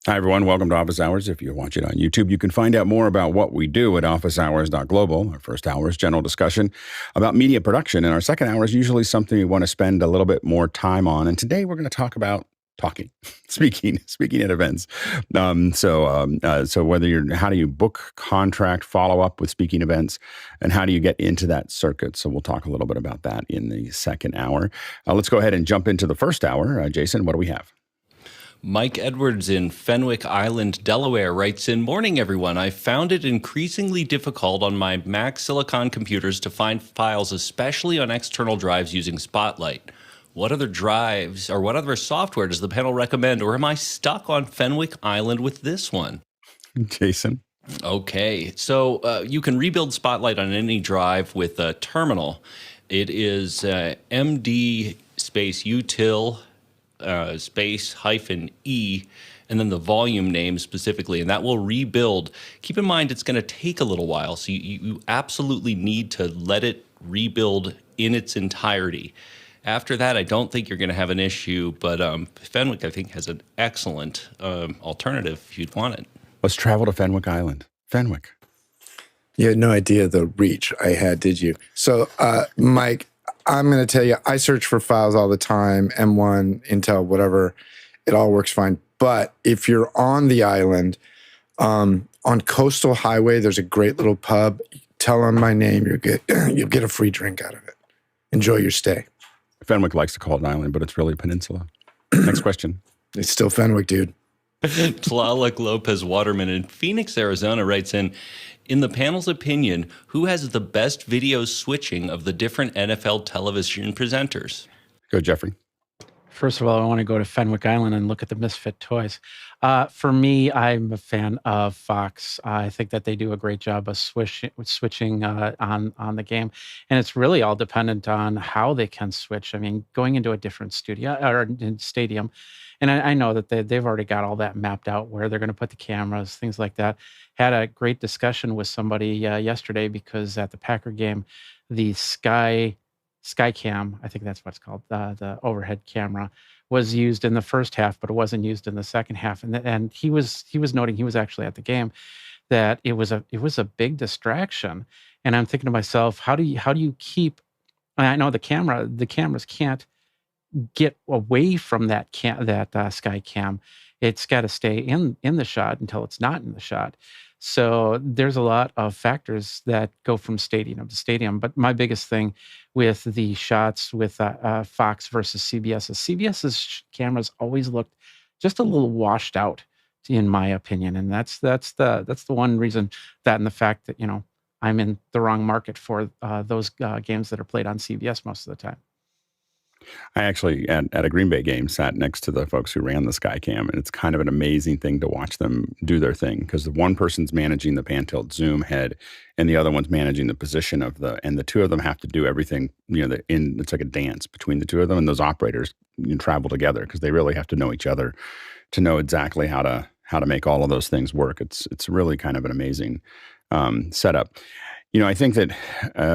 Hi, everyone. Welcome to Office Hours. If you watch it on YouTube, you can find out more about what we do at officehours.global. Our first hour is general discussion about media production, and our second hour is usually something we want to spend a little bit more time on. And today we're going to talk about talking, speaking at events. So whether how do you book, contract, follow up with speaking events, and how do you get into that circuit? So we'll talk a little bit about that in the second hour. Let's go ahead and jump into the first hour. Jason, what do we have? Mike Edwards in Fenwick Island, Delaware writes in, "Morning, everyone. I found it increasingly difficult on my Mac Silicon computers to find files, especially on external drives using Spotlight. What other drives or what other software does the panel recommend, or am I stuck on Fenwick Island with this one?" Jason? Okay, so you can rebuild Spotlight on any drive with a terminal. It is MD space util space -E, and then the volume name specifically, and that will rebuild. Keep in mind, it's going to take a little while, so you absolutely need to let it rebuild in its entirety. After that, I don't think you're going to have an issue, but Fenwick, I think, has an excellent alternative if you'd want it. Let's travel to Fenwick Island. Fenwick. You had no idea the reach I had, did you? So, Mike, I'm going to tell you, I search for files all the time, M1, Intel, whatever. It all works fine. But if you're on the island, on Coastal Highway, there's a great little pub. Tell them my name, you'll get a free drink out of it. Enjoy your stay. Fenwick likes to call it an island, but it's really a peninsula. Next question. It's still Fenwick, dude. Tlaloc Lopez Waterman in Phoenix, Arizona writes in the panel's opinion, who has the best video switching of the different NFL television presenters? Go, Jeffrey. First of all, I want to go to Fenwick Island and look at the Misfit toys. For me, I'm a fan of Fox. I think that they do a great job of switching on the game. And it's really all dependent on how they can switch. I mean, going into a different studio or stadium, and I know that they've already got all that mapped out, where they're going to put the cameras, things like that. Had a great discussion with somebody yesterday, because at the Packer game, the Sky Cam, I think that's what it's called, the overhead camera, was used in the first half, but it wasn't used in the second half. And he was noting, he was actually at the game, that it was a big distraction. And I'm thinking to myself, how do you keep? And I know the cameras can't get away from that Sky Cam. It's got to stay in the shot until it's not in the shot. So there's a lot of factors that go from stadium to stadium. But my biggest thing with the shots with Fox versus CBS is CBS's cameras always looked just a little washed out, in my opinion. And that's the one reason, that and the fact that, I'm in the wrong market for those games that are played on CBS most of the time. I actually, at a Green Bay game, sat next to the folks who ran the Skycam, and it's kind of an amazing thing to watch them do their thing, because the one person's managing the pan tilt zoom head, and the other one's managing the position of and the two of them have to do everything. It's like a dance between the two of them, and those operators travel together, because they really have to know each other to know exactly how to make all of those things work. It's really kind of an amazing setup. I think that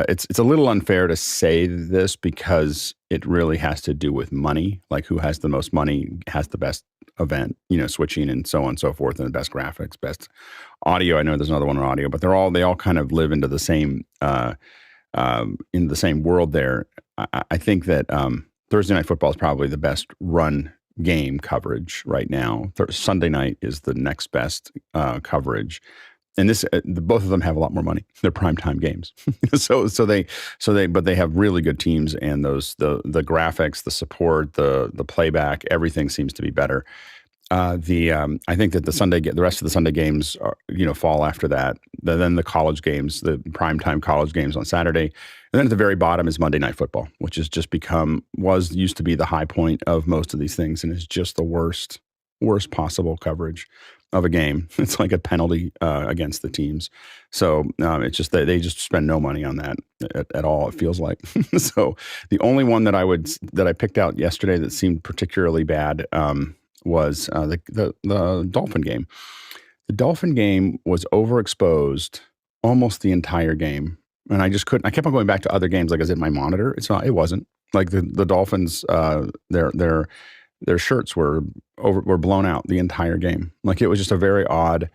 it's a little unfair to say this, because it really has to do with money. Like, who has the most money has the best event, switching and so on and so forth, and the best graphics, best audio. I know there's another one on audio, but they all kind of live into the same in the same world there. I think that Thursday Night Football is probably the best run game coverage right now. Sunday night is the next best coverage. And both of them have a lot more money. They're primetime games, but they have really good teams, and the graphics, the support, the playback, everything seems to be better. I think that the rest of the Sunday games fall after that. Then the college games, the primetime college games on Saturday, and then at the very bottom is Monday Night Football, which has just used to be the high point of most of these things, and is just the worst possible coverage of a game. It's like a penalty against the teams. So it's just that they just spend no money on that at all, it feels like. So the only one that I picked out yesterday that seemed particularly bad was the Dolphin game. The Dolphin game was overexposed almost the entire game. And I just couldn't. I kept on going back to other games. Like, is it my monitor? It's not. It wasn't. Like the Dolphins, their shirts were blown out the entire game. Like it was just a very odd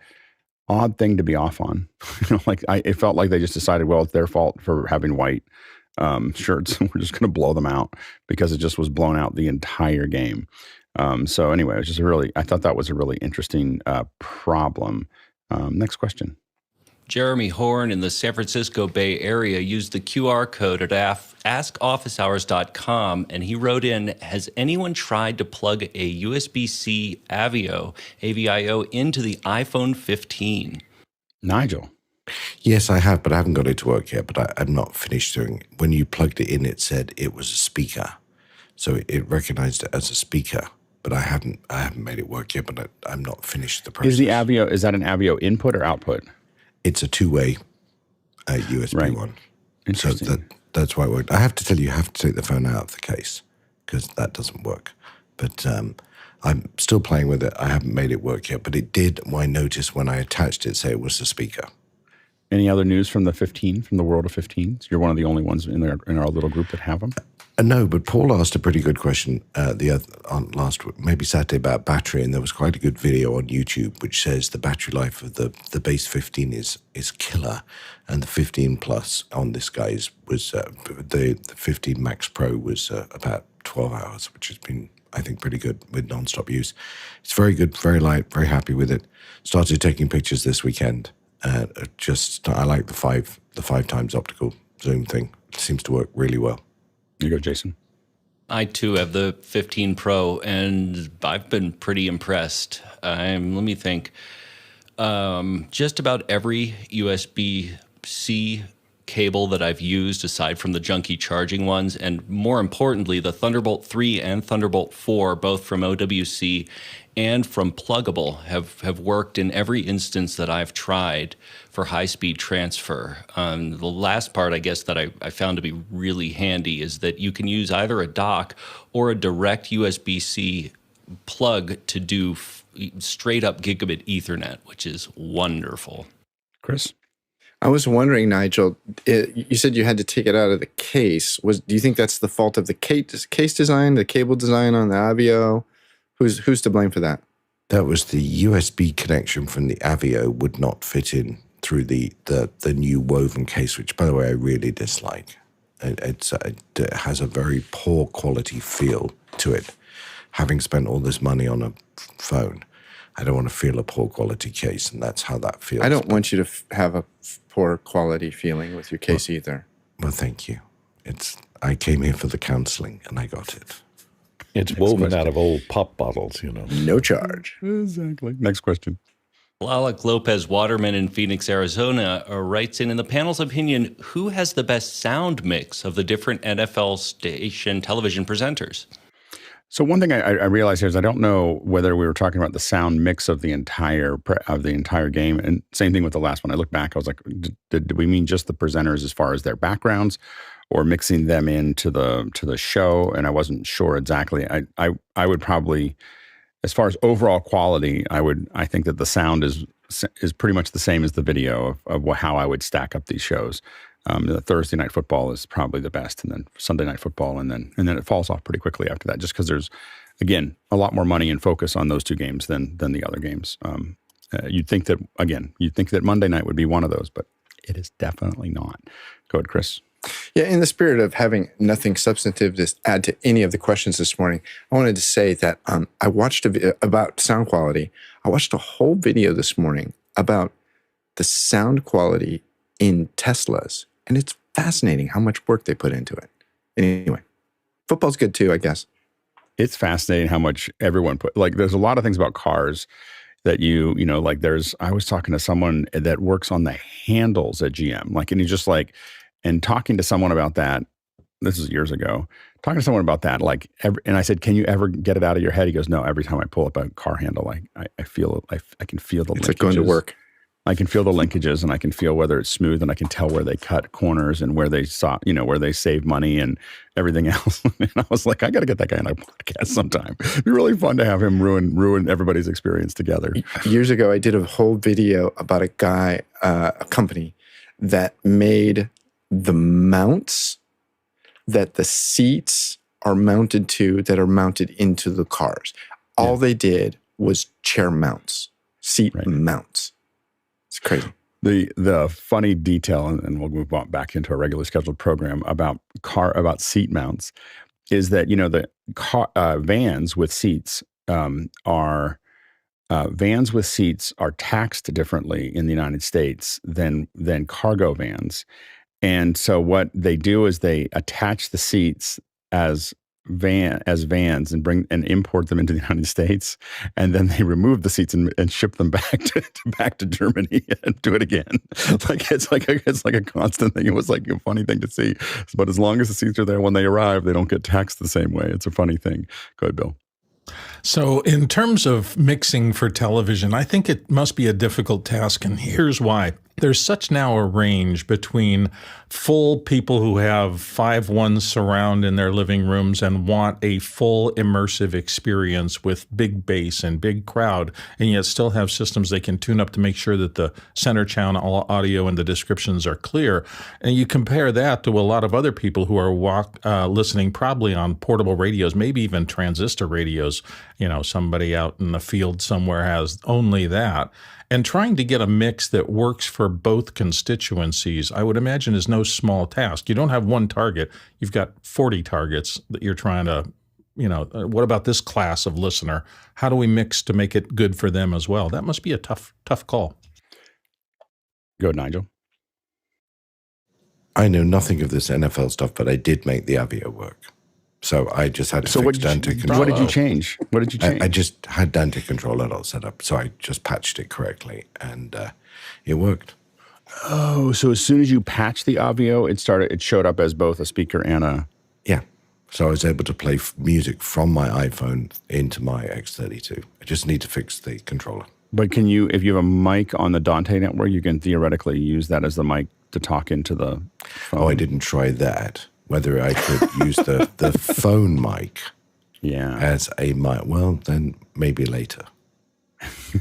thing to be off on. Like it felt like they just decided, well, it's their fault for having white shirts. We're just going to blow them out because it just was blown out the entire game. So anyway, it was just I thought that was a really interesting problem. Next question. Jeremy Horn in the San Francisco Bay Area used the QR code at askofficehours.com, and he wrote in, has anyone tried to plug a USB-C AVIO into the iPhone 15? Nigel. Yes, I have, but I haven't got it to work yet, but I'm not finished doing it. When you plugged it in, it said it was a speaker. So it recognized it as a speaker, but I haven't made it work yet, but I'm not finished the process. Is that an AVIO input or output? It's a two-way USB one. Interesting. So that's why it worked. I have to tell you, you have to take the phone out of the case because that doesn't work. But I'm still playing with it. I haven't made it work yet, but it did. I noticed when I attached it, say it was the speaker. Any other news from the 15, from the world of 15s? You're one of the only ones in our little group that have them. No, but Paul asked a pretty good question on last week, maybe Saturday, about battery, and there was quite a good video on YouTube which says the battery life of the base 15 is killer, and the 15 Plus on this guy's was the 15 Max Pro was about 12 hours, which has been, I think, pretty good with non-stop use. It's very good, very light, very happy with it. Started taking pictures this weekend. I like the five times optical zoom thing. It seems to work really well. You go, Jason. I too have the 15 Pro, and I've been pretty impressed. Let me think. Just about every USB-C cable that I've used, aside from the junky charging ones, and more importantly, the Thunderbolt 3 and Thunderbolt 4, both from OWC and from Pluggable, have worked in every instance that I've tried for high-speed transfer. The last part, I guess, that I found to be really handy is that you can use either a dock or a direct USB-C plug to do straight-up gigabit Ethernet, which is wonderful. Chris? I was wondering, Nigel, you said you had to take it out of the case. Do you think that's the fault of the case design, the cable design on the AVIO? Who's to blame for that? That was the USB connection from the AVIO would not fit in through the new woven case, which, by the way, I really dislike. It has a very poor quality feel to it. Having spent all this money on a phone, I don't want to feel a poor quality case, and that's how that feels. I don't want you to have a poor quality feeling with your case either. Well, thank you. I came here for the counseling, and I got it. It's woven out of old pop bottles, you know. No charge. Exactly. Next question. Alec Lopez Waterman in Phoenix, Arizona writes in the panel's opinion, who has the best sound mix of the different NFL station television presenters? So one thing I realized here is I don't know whether we were talking about the sound mix of the entire game, and same thing with the last one. I look back, I was like, did we mean just the presenters as far as their backgrounds, or mixing them into the show? And I wasn't sure exactly. I would probably, as far as overall quality, I think that the sound is pretty much the same as the video of how I would stack up these shows. The Thursday Night Football is probably the best, and then Sunday Night Football, and then it falls off pretty quickly after that, just because there's, again, a lot more money and focus on those two games than the other games. You'd think that Monday night would be one of those, but it is definitely not. Go ahead, Chris. Yeah, in the spirit of having nothing substantive to add to any of the questions this morning, I wanted to say that I watched about sound quality. I watched a whole video this morning about the sound quality in Teslas, and it's fascinating how much work they put into it. Anyway, football's good too, I guess. It's fascinating how much everyone put, like, there's a lot of things about cars that I was talking to someone that works on the handles at GM, and talking to someone about that, this is years ago, talking to someone about that, and I said, can you ever get it out of your head? He goes, no, every time I pull up a car handle, I feel it. I can feel the linkages. It's like going to work. I can feel the linkages, and I can feel whether it's smooth, and I can tell where they cut corners and where they where they save money and everything else. And I was like, I got to get that guy on a podcast sometime. It'd be really fun to have him ruin everybody's experience together. Years ago, I did a whole video about a company that made the mounts that the seats are mounted to that are mounted into the cars. All they did was chair mounts, seat mounts. It's crazy. The funny detail, and we'll move on back into a regularly scheduled program about seat mounts, is that the vans with seats are taxed differently in the United States than cargo vans. And so what they do is they attach the seats as vans and import them into the United States, and then they remove the seats and ship them back to Germany and do it again. It's like a constant thing. It was like a funny thing to see. But as long as the seats are there when they arrive, they don't get taxed the same way. It's a funny thing. Go ahead, Bill. So in terms of mixing for television, I think it must be a difficult task, and here's why. There's such now a range between full people who have 5.1 surround in their living rooms and want a full immersive experience with big bass and big crowd, and yet still have systems they can tune up to make sure that the center channel audio and the descriptions are clear. And you compare that to a lot of other people who are listening probably on portable radios, maybe even transistor radios. Somebody out in the field somewhere has only that. And trying to get a mix that works for both constituencies, I would imagine, is no small task. You don't have one target. You've got 40 targets that you're trying to, what about this class of listener? How do we mix to make it good for them as well? That must be a tough call. Go ahead, Nigel. I know nothing of this NFL stuff, but I did make the AVIO work. So I just had to fix Dante control. What did you change? I just had Dante control all set up, so I just patched it correctly, and it worked. Oh, so as soon as you patched the AVIO, it showed up as both a speaker and a... Yeah. So I was able to play music from my iPhone into my X32. I just need to fix the controller. But can you, if you have a mic on the Dante network, you can theoretically use that as the mic to talk into the phone? Oh, I didn't try that. Whether I could use the phone mic as a mic. Well, then maybe later.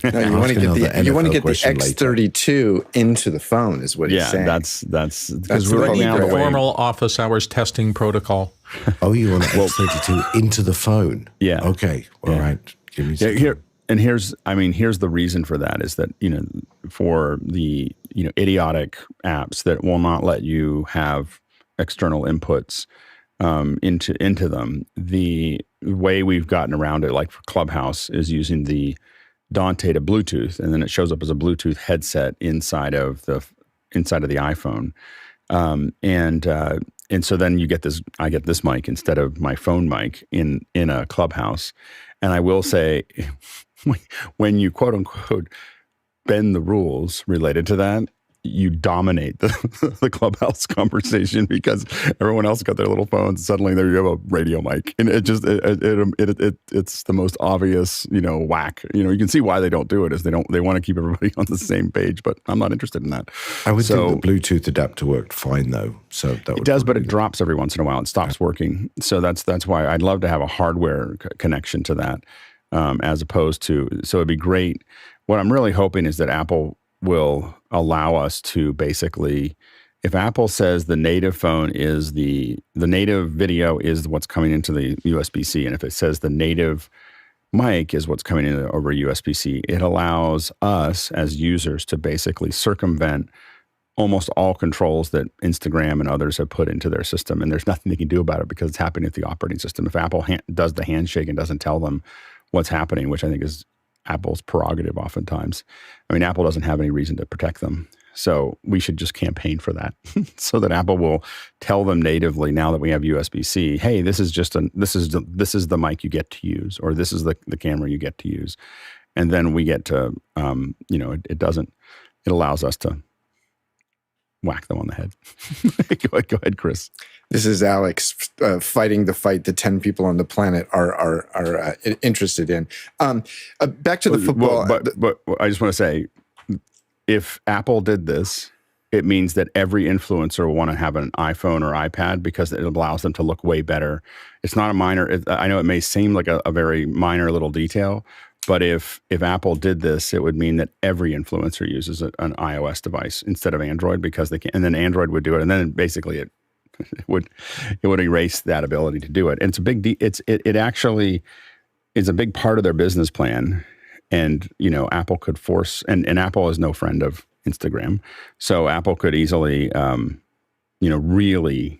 No, you want to get the X32 later. Into the phone is what he's saying. That's because we're right now the formal office hours testing protocol. Oh, you want an X32 into the phone? Yeah. Okay. All right. Give me some. Here's the reason for that is that, for the, idiotic apps that will not let you have external inputs into them. The way we've gotten around it, like for Clubhouse, is using the Dante to Bluetooth, and then it shows up as a Bluetooth headset inside of the iPhone, and so then I get this mic instead of my phone mic in a Clubhouse, and I will say, when you quote unquote bend the rules related to that, you dominate the Clubhouse conversation because everyone else got their little phones. And suddenly there you have a radio mic, and it's the most obvious, whack. You can see why they don't do it is they want to keep everybody on the same page. But I'm not interested in that. I would think the Bluetooth adapter worked fine though. So that it does, but it drops every once in a while. It stops working. So that's why I'd love to have a hardware connection to that, as opposed to. So it'd be great. What I'm really hoping is that Apple will allow us to basically, if Apple says the native phone is the native video is what's coming into the USB-C, and if it says the native mic is what's coming in over USB-C, it allows us as users to basically circumvent almost all controls that Instagram and others have put into their system, and there's nothing they can do about it because it's happening at the operating system. If Apple does the handshake and doesn't tell them what's happening, which I think is Apple's prerogative oftentimes. I mean, Apple doesn't have any reason to protect them. So we should just campaign for that so that Apple will tell them natively, now that we have USB-C, hey, this is the mic you get to use, or this is the camera you get to use. And then we get to, it allows us to whack them on the head. Go ahead, Chris. This is Alex fighting the fight that 10 people on the planet are interested in. Back to the football. But I just want to say, if Apple did this, it means that every influencer will want to have an iPhone or iPad because it allows them to look way better. It's not a minor. I know it may seem like a very minor little detail, but if Apple did this, it would mean that every influencer uses an iOS device instead of Android because they can, and then Android would do it, and then basically it would erase that ability to do it. And it's a big it actually is a big part of their business plan. And Apple could force, and Apple is no friend of Instagram, so Apple could easily really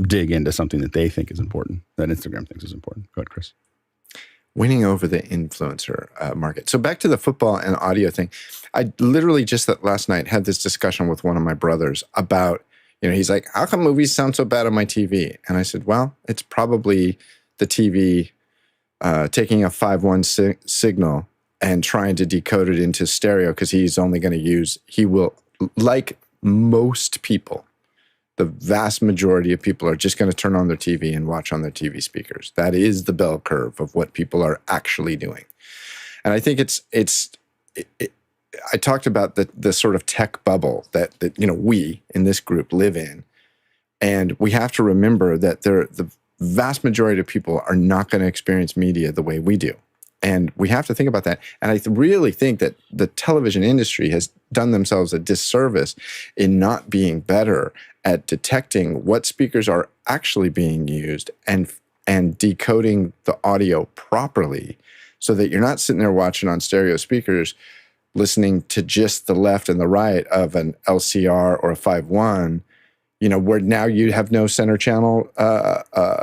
dig into something that they think is important, that Instagram thinks is important. Go ahead, Chris. Winning over the influencer market. So back to the football and audio thing. I literally just last night had this discussion with one of my brothers about, he's like, how come movies sound so bad on my TV? And I said, well, it's probably the TV taking a 5.1 signal and trying to decode it into stereo, because he will, like most people, the vast majority of people are just going to turn on their TV and watch on their TV speakers. That is the bell curve of what people are actually doing. And I think I talked about the sort of tech bubble that we in this group live in. And we have to remember that the vast majority of people are not going to experience media the way we do. And we have to think about that. And I really think that the television industry has done themselves a disservice in not being better at detecting what speakers are actually being used and decoding the audio properly, so that you're not sitting there watching on stereo speakers, listening to just the left and the right of an LCR or a 5.1, where now you have no center channel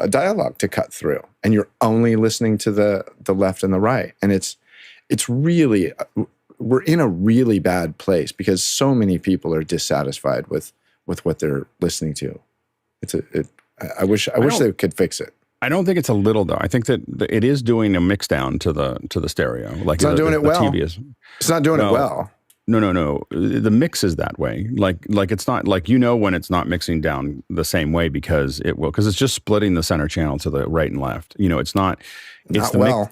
dialogue to cut through, and you're only listening to the left and the right. And it's really, we're in a really bad place because so many people are dissatisfied with what they're listening to. I wish they could fix it. I don't think it's a little, though. I think that it is doing a mix down to the stereo. Like, it's not doing it well. TV is. It's not doing it well. No. The mix is that way. Like it's not like, when it's not mixing down the same way, because it's just splitting the center channel to the right and left. It's not. It's not the well.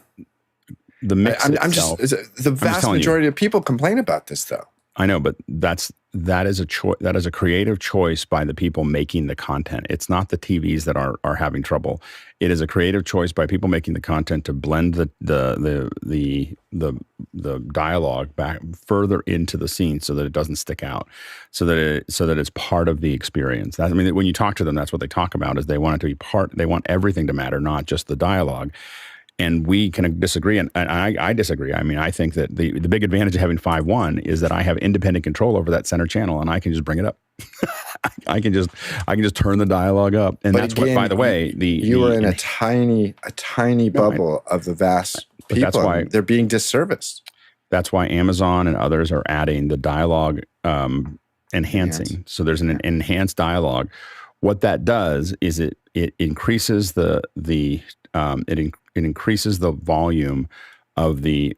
The mix. The vast majority of people complain about this, though. I know, but that is a choice. That is a creative choice by the people making the content. It's not the TVs that are having trouble. It is a creative choice by people making the content to blend the dialogue back further into the scene so that it doesn't stick out, so that it's part of the experience. When you talk to them, that's what they talk about. Is they want it to be part. They want everything to matter, not just the dialogue. And we can disagree, and I disagree. I think that the big advantage of having 5.1 is that I have independent control over that center channel, and I can just bring it up. I can just turn the dialogue up, and that's again, what. By the way, you are in a tiny bubble of the vast people. That's why they're being disserviced. That's why Amazon and others are adding the dialogue enhancing. So there's an enhanced dialogue. What that does is it increases it increases the volume of the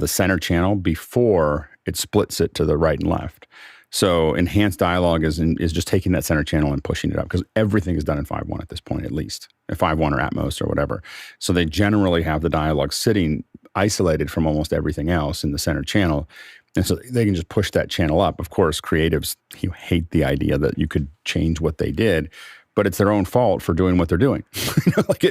center channel before it splits it to the right and left. So enhanced dialogue is just taking that center channel and pushing it up, because everything is done in 5.1 at this point, at least 5.1 or Atmos or whatever. So they generally have the dialogue sitting isolated from almost everything else in the center channel. And so they can just push that channel up. Of course, creatives hate the idea that you could change what they did, but it's their own fault for doing what they're doing.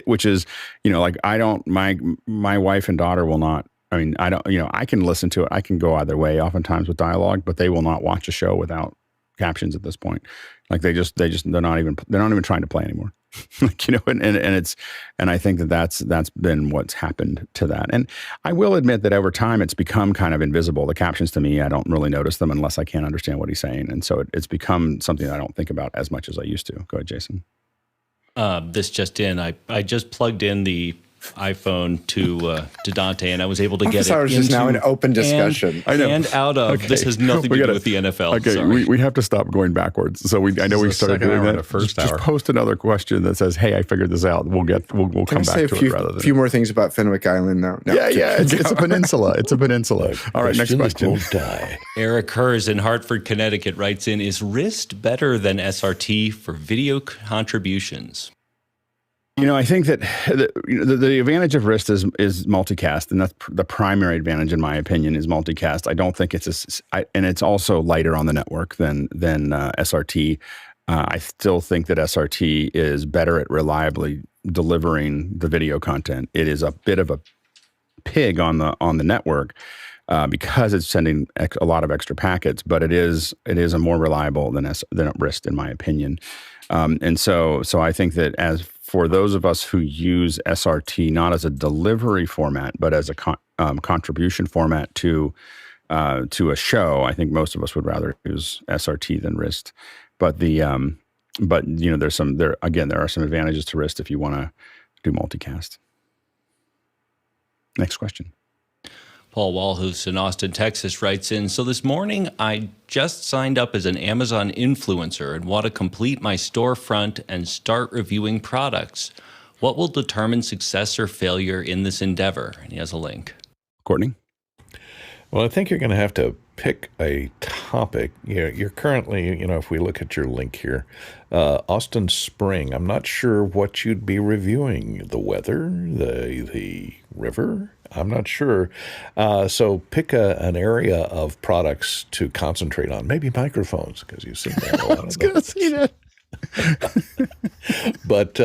Which is, my wife and daughter will not. I can listen to it. I can go either way oftentimes with dialogue, but they will not watch a show without captions at this point. Like they're not even trying to play anymore. And I think that's been what's happened to that. And I will admit that over time it's become kind of invisible. The captions, to me, I don't really notice them unless I can't understand what he's saying. And so it's become something I don't think about as much as I used to. Go ahead, Jason. This just in, I just plugged in the iPhone to Dante, and I was able to get it into just now an open discussion. And out of. Okay. This has nothing to do with the NFL. Okay, we have to stop going backwards. So I know we started doing that. Just post another question that says, "Hey, I figured this out." We'll come back to it rather than a few more things about Fenwick Island now. No, it's a peninsula. It's a peninsula. All right, next question. Eric Hers in Hartford, Connecticut writes in: Is RIST better than SRT for video contributions? I think that the advantage of RIST is multicast, and that's the primary advantage, in my opinion, is multicast. I don't think and it's also lighter on the network than SRT. I still think that SRT is better at reliably delivering the video content. It is a bit of a pig on the network because it's sending a lot of extra packets, but it is a more reliable than RIST, in my opinion. And so I think that as for those of us who use SRT not as a delivery format, but as a contribution format to a show, I think most of us would rather use SRT than RIST. But but you know, there are some advantages to RIST if you want to do multicast. Next question. Paul Wall, who's in Austin, Texas, writes in, so this morning I just signed up as an Amazon influencer and want to complete my storefront and start reviewing products. What will determine success or failure in this endeavor? And he has a link. Courtney? Well, I think you're going to have to pick a topic. You're currently, if we look at your link here, Austin Spring, I'm not sure what you'd be reviewing. The weather, the river? I'm not sure. So pick an area of products to concentrate on. Maybe microphones, because you seem to have a lot of I was going to say that. But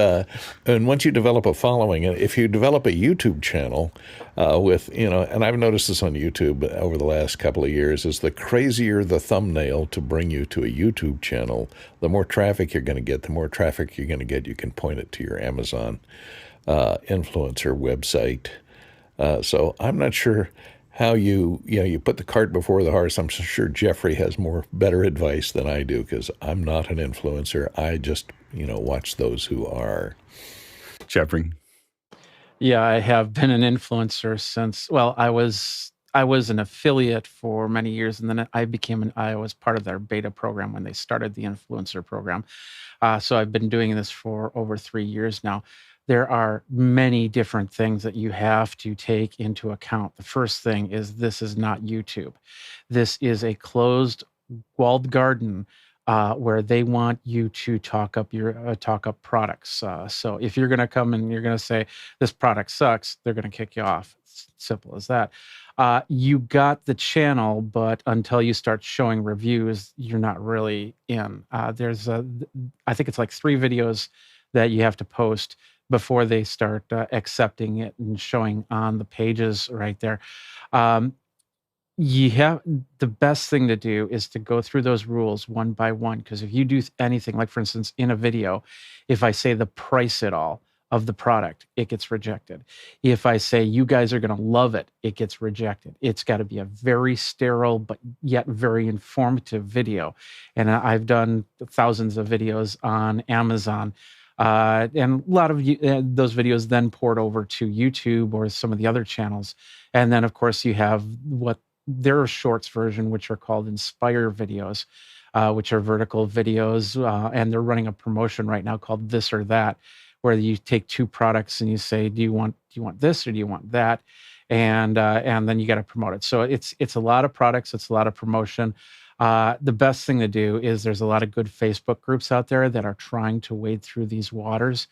and once you develop a following, if you develop a YouTube channel with, and I've noticed this on YouTube over the last couple of years, is the crazier the thumbnail to bring you to a YouTube channel, the more traffic you're going to get. The more traffic you're going to get, you can point it to your Amazon influencer website. So I'm not sure how you put the cart before the horse. I'm sure Jeffrey has better advice than I do, because I'm not an influencer. I just, watch those who are. Jeffrey? Yeah, I have been an influencer since, I was an affiliate for many years, and then I was part of their beta program when they started the influencer program. So I've been doing this for over 3 years now. There are many different things that you have to take into account. The first thing is this is not YouTube. This is a closed, walled garden where they want you to talk up products. So if you're going to come and you're going to say this product sucks, they're going to kick you off. It's simple as that. You got the channel, but until you start showing reviews, you're not really in. I think it's like 3 videos that you have to post before they start accepting it and showing on the pages right there. The best thing to do is to go through those rules one by one, because if you do anything, like for instance, in a video, if I say the price at all of the product, it gets rejected. If I say you guys are going to love it, it gets rejected. It's got to be a very sterile but yet very informative video. And I've done thousands of videos on Amazon. And a lot of those videos then poured over to YouTube or some of the other channels. And then, of course, you have their shorts version, which are called Inspire videos, which are vertical videos. And they're running a promotion right now called This or That, where you take 2 products and you say, do you want this or do you want that? And then you got to promote it. So it's a lot of products. It's a lot of promotion. The best thing to do is there's a lot of good Facebook groups out there that are trying to wade through these waters,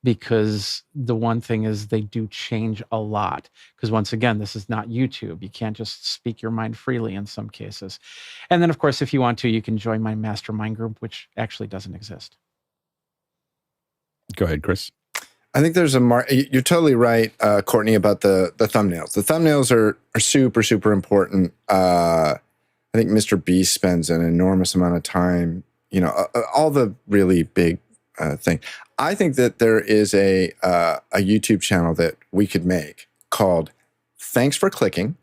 because the one thing is they do change a lot. Because once again, this is not YouTube. You can't just speak your mind freely in some cases. And then, of course, if you want to, you can join my mastermind group, which actually doesn't exist. Go ahead, Chris. I think there's you're totally right, Courtney, about the thumbnails. The thumbnails are super, super important. I think Mr. Beast spends an enormous amount of time, all the really big thing. I think that there is a YouTube channel that we could make called Thanks for Clicking.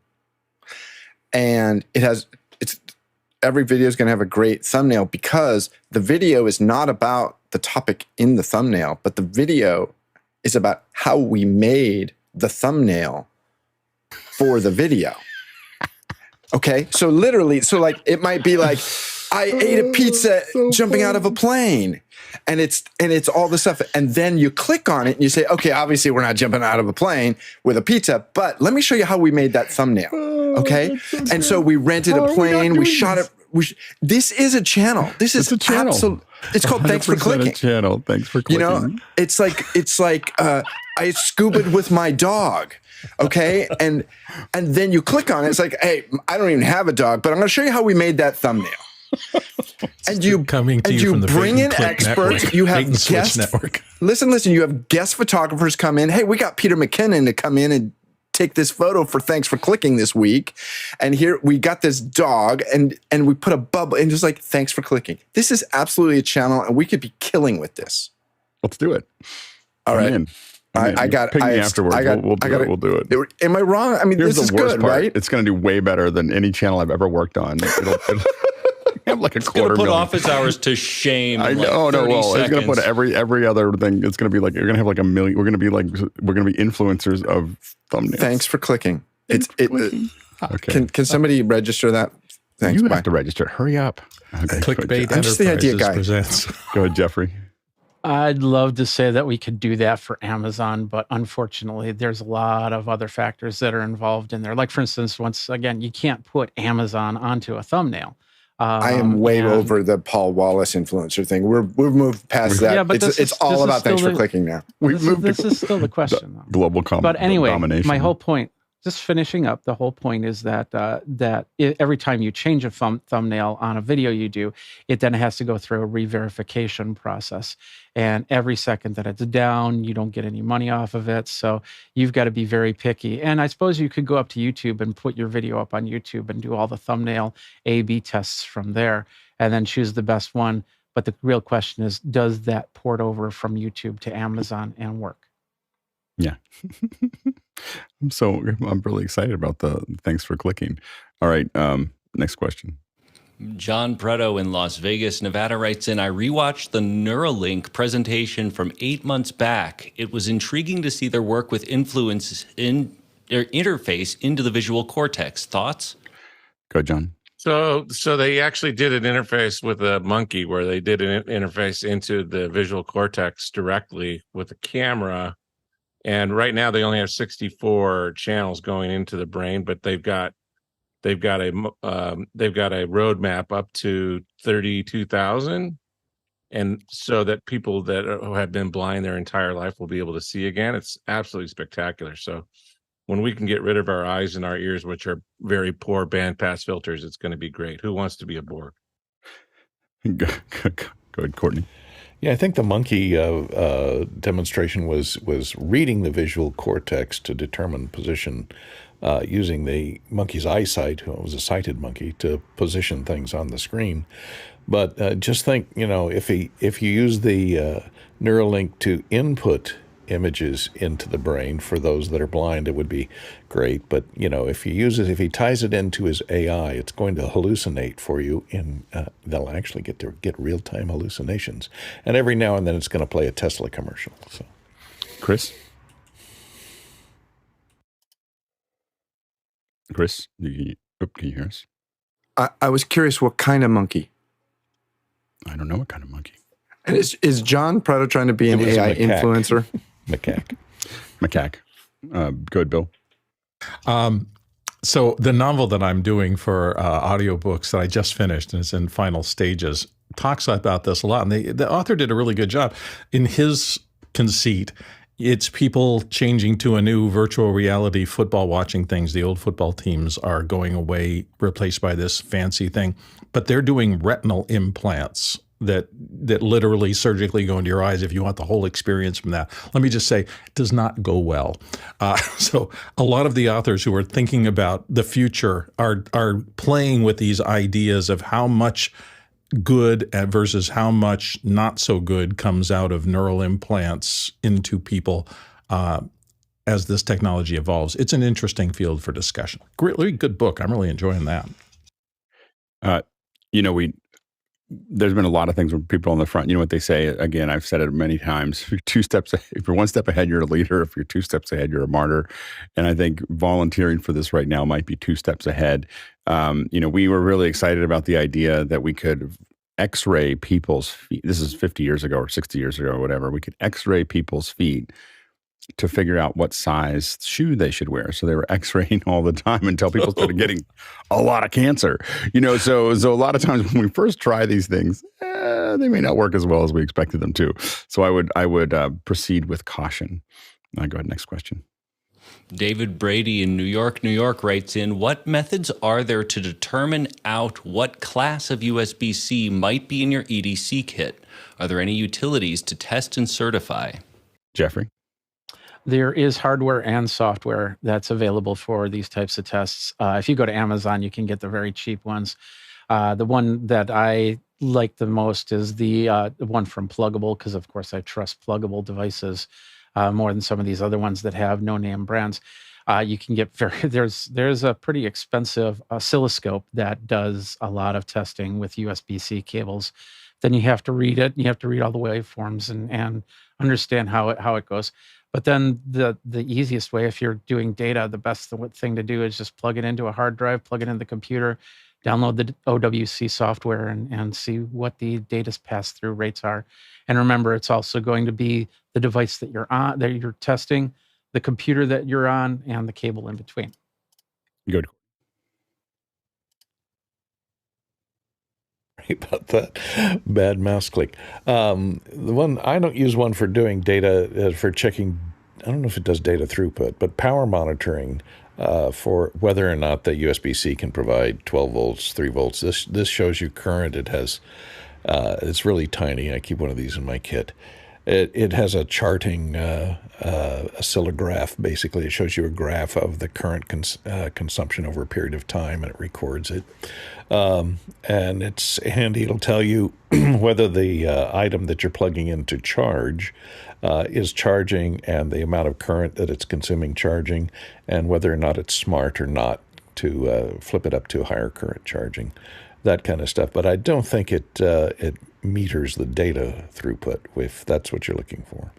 And every video is going to have a great thumbnail, because the video is not about the topic in the thumbnail, but the video is about how we made the thumbnail for the video. Okay, so literally, it might be like, I ate a pizza jumping out of a plane, and it's all the stuff, and then you click on it and you say, okay, obviously we're not jumping out of a plane with a pizza, but let me show you how we made that thumbnail. Okay, and so we rented a plane, we shot it. This is a channel. This is a channel. It's called Thanks for Clicking. A channel. Thanks for clicking. It's like I scubaed with my dog. Okay, and then you click on it. It's like, hey, I don't even have a dog, but I'm going to show you how we made that thumbnail. And you bring in experts. Network. You have guest network. Listen. You have guest photographers come in. Hey, we got Peter McKinnon to come in and take this photo for thanks for clicking this week. And here we got this dog and we put a bubble and just like, thanks for clicking. This is absolutely a channel and we could be killing with this. Let's do it. All right. I'm in. I got Ping me it. afterwards. We'll do it. Am I wrong? I mean, Here's this is the worst good, part. right? It's going to do way better than any channel I've ever worked on. It'll have like a quarter Put million. office hours to shame. I in like know. 30 Well, it's going to put seconds. every other thing. It's going to be like you're going to have like a million. We're going to be influencers of thumbnails. Thanks for clicking. Okay. Can somebody register that? Thanks. You Bye. have to register. Hurry up. Okay, Clickbait I'm just the idea guy. Presents. Go ahead, Jeffrey. I'd love to say that we could do that for Amazon, but unfortunately, there's a lot of other factors that are involved in there. Like, for instance, once again, you can't put Amazon onto a thumbnail. I am way over the Paul Wallace influencer thing. We've moved past that. Yeah, but It's all about thanks for clicking now. This is still the question, though. Global But anyway, domination. my whole point, just finishing up, the whole point is that every time you change a thumbnail on a video you do, it then has to go through a re-verification process. And every second that it's down, you don't get any money off of it. So you've got to be very picky. And I suppose you could go up to YouTube and put your video up on YouTube and do all the thumbnail A/B tests from there and then choose the best one. But the real question is, does that port over from YouTube to Amazon and work? Yeah. I'm really excited about the thanks for clicking. All right. Next question. John Preto in Las Vegas, Nevada writes in, I rewatched the Neuralink presentation from 8 months back. It was intriguing to see their work with influence in their interface into the visual cortex. Thoughts? Go, John. So they actually did an interface with a monkey where they did an interface into the visual cortex directly with a camera. And right now they only have 64 channels going into the brain, but they've got a roadmap up to 32,000, and so that people that have been blind their entire life will be able to see again. It's absolutely spectacular. So when we can get rid of our eyes and our ears, which are very poor bandpass filters, it's going to be great. Who wants to be a Borg? Go ahead, Courtney. Yeah, I think the monkey demonstration was reading the visual cortex to determine position, using the monkey's eyesight, who was a sighted monkey, to position things on the screen. But just think, if you use the Neuralink to input images into the brain for those that are blind, it would be great. But if he ties it into his AI, it's going to hallucinate for you. They'll actually get real-time hallucinations, and every now and then it's going to play a Tesla commercial. So, Chris, can you hear us? I was curious what kind of monkey. I don't know what kind of monkey. And is John Preto trying to be an It was a AI macaque. influencer? Macaque. Go ahead, Bill. So the novel that I'm doing for audiobooks that I just finished and it's in final stages talks about this a lot. And the author did a really good job. In his conceit, it's people changing to a new virtual reality football watching things. The old football teams are going away, replaced by this fancy thing. But they're doing retinal implants that literally surgically go into your eyes if you want the whole experience from that. Let me just say, it does not go well. So a lot of the authors who are thinking about the future are playing with these ideas of how much good versus how much not so good comes out of neural implants into people as this technology evolves. It's an interesting field for discussion. Really good book. I'm really enjoying that. There's been a lot of things with people on the front. You know what they say? Again, I've said it many times. If you're one step ahead, you're a leader. If you're two steps ahead, you're a martyr. And I think volunteering for this right now might be two steps ahead. We were really excited about the idea that we could X-ray people's feet. This is 50 years ago or 60 years ago or whatever. We could X-ray people's feet to figure out what size shoe they should wear. So they were X-raying all the time until people started getting a lot of cancer. So a lot of times when we first try these things, they may not work as well as we expected them to. So I would proceed with caution. Go ahead, next question. David Brady in New York, writes in, what methods are there to determine out what class of USB-C might be in your EDC kit? Are there any utilities to test and certify? Jeffrey? There is hardware and software that's available for these types of tests. If you go to Amazon, you can get the very cheap ones. The one that I like the most is the one from Pluggable, because of course I trust Pluggable devices more than some of these other ones that have no-name brands. You can get there's a pretty expensive oscilloscope that does a lot of testing with USB-C cables. Then you have to read it. You have to read all the waveforms and understand how it goes. But then the easiest way, if you're doing data, the best thing to do is just plug it into a hard drive, plug it in the computer, download the OWC software, and see what the data's pass-through rates are. And remember, it's also going to be the device that you're on, that you're testing, the computer that you're on, and the cable in between. Good. About that bad mouse click. The one I don't use one for doing data for checking. I don't know if it does data throughput, but power monitoring for whether or not the USB-C can provide 12 volts, 3 volts. This shows you current. It has. It's really tiny. I keep one of these in my kit. It has a charting oscillograph. Basically, it shows you a graph of the current consumption over a period of time, and it records it. And it's handy. It'll tell you whether the item that you're plugging in to charge is charging, and the amount of current that it's consuming charging, and whether or not it's smart or not to flip it up to higher current charging, that kind of stuff. But I don't think it meters the data throughput, if that's what you're looking for.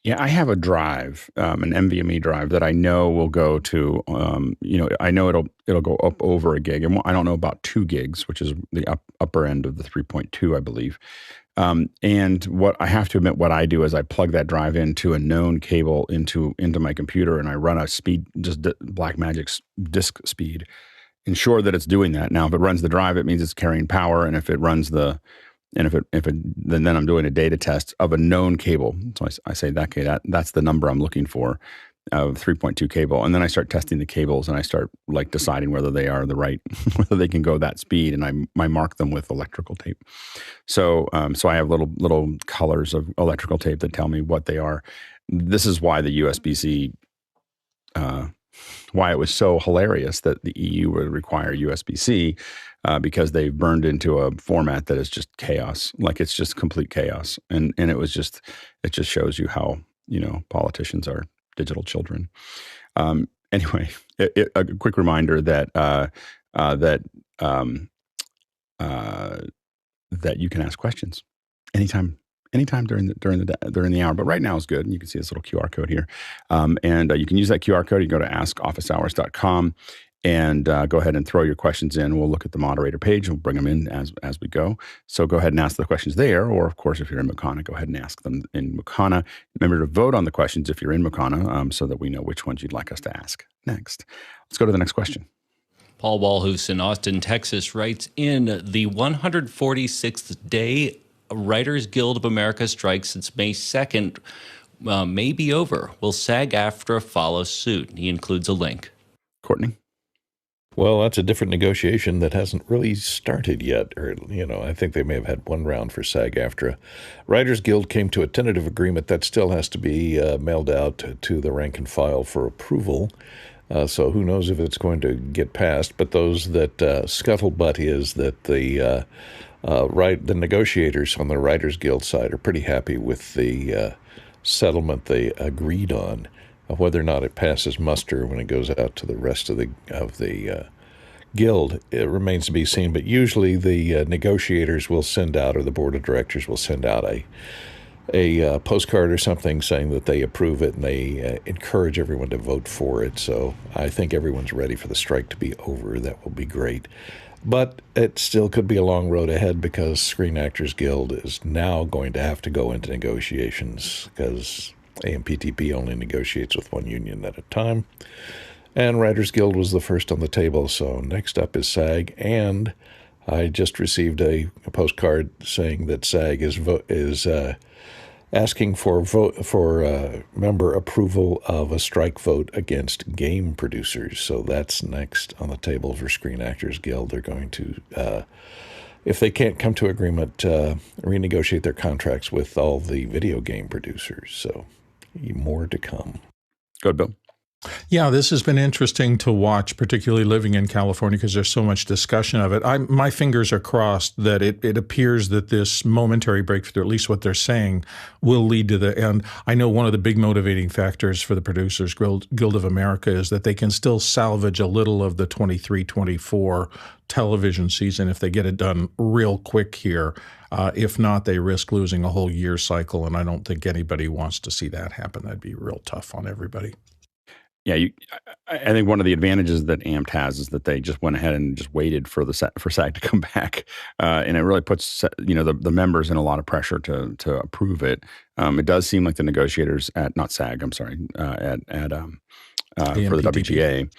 Yeah, I have a drive, an NVMe drive that I know will go to, I know it'll go up over a gig, and I don't know about 2 gigs, which is the upper end of the 3.2, I believe. And what I have to admit, what I do is I plug that drive into a known cable into my computer, and I run a speed, just Blackmagic's disk speed, ensure that it's doing that. Now, if it runs the drive, it means it's carrying power, and if it runs then I'm doing a data test of a known cable. So I say that's the number I'm looking for of 3.2 cable. And then I start testing the cables, and I start like deciding whether they are whether they can go that speed. And I mark them with electrical tape. So I have little colors of electrical tape that tell me what they are. This is why the USB-C, why it was so hilarious that the EU would require USB-C, because they've burned into a format that is just chaos. Like, it's just complete chaos. And it just shows you how, politicians are digital children. Anyway, a quick reminder that you can ask questions anytime during the hour, but right now is good. And you can see this little QR code here. And you can use that QR code. You go to askofficehours.com and go ahead and throw your questions in. We'll look at the moderator page. We'll bring them in as we go. So go ahead and ask the questions there. Or, of course, if you're in McConaugheys, go ahead and ask them in McConaugheys. Remember to vote on the questions if you're in McConaugheys, so that we know which ones you'd like us to ask next. Let's go to the next question. Paul Walhus in Austin, Texas writes, in the 146th day Writers Guild of America strike since May 2nd may be over. Will SAG-AFTRA follow suit? He includes a link. Courtney? Well, that's a different negotiation that hasn't really started yet. Or, I think they may have had one round for SAG-AFTRA. Writers Guild came to a tentative agreement that still has to be mailed out to the rank and file for approval. So who knows if it's going to get passed. But those that scuttlebutt is that the negotiators on the Writers Guild side are pretty happy with the settlement they agreed on. Whether or not it passes muster when it goes out to the rest of the guild, it remains to be seen. But usually the negotiators will send out, or the board of directors will send out a postcard or something saying that they approve it, and they encourage everyone to vote for it. So I think everyone's ready for the strike to be over. That will be great. But it still could be a long road ahead, because Screen Actors Guild is now going to have to go into negotiations, because AMPTP only negotiates with one union at a time. And Writers Guild was the first on the table. So next up is SAG. And I just received a postcard saying that SAG is asking for member approval of a strike vote against game producers. So that's next on the table for Screen Actors Guild. They're going to, if they can't come to agreement, renegotiate their contracts with all the video game producers. So, more to come. Go ahead, Bill. Yeah, this has been interesting to watch, particularly living in California, because there's so much discussion of it. My fingers are crossed that it appears that this momentary breakthrough, at least what they're saying, will lead to the end. I know one of the big motivating factors for the Producers Guild of America is that they can still salvage a little of the 23-24 television season if they get it done real quick here. If not, they risk losing a whole year cycle, and I don't think anybody wants to see that happen. That'd be real tough on everybody. Yeah, I think one of the advantages that AMPT has is that they just went ahead and just waited for SAG to come back, and it really puts the members in a lot of pressure to approve it. It does seem like the negotiators at not SAG, I'm sorry, for the WGA.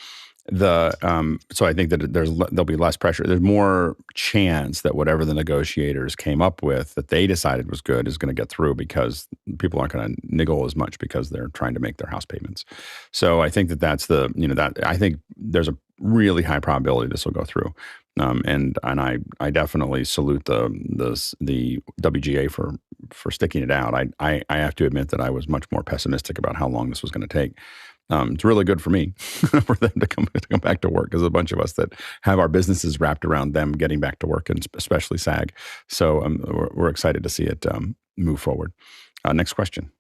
So I think that there'll be less pressure. There's more chance that whatever the negotiators came up with that they decided was good is going to get through, because people aren't going to niggle as much because they're trying to make their house payments. So I think that's I think there's a really high probability this will go through. And I definitely salute the WGA for sticking it out. I have to admit that I was much more pessimistic about how long this was going to take. It's really good for me for them to come back to work, because a bunch of us that have our businesses wrapped around them getting back to work, and especially SAG. So we're excited to see it move forward. Next question.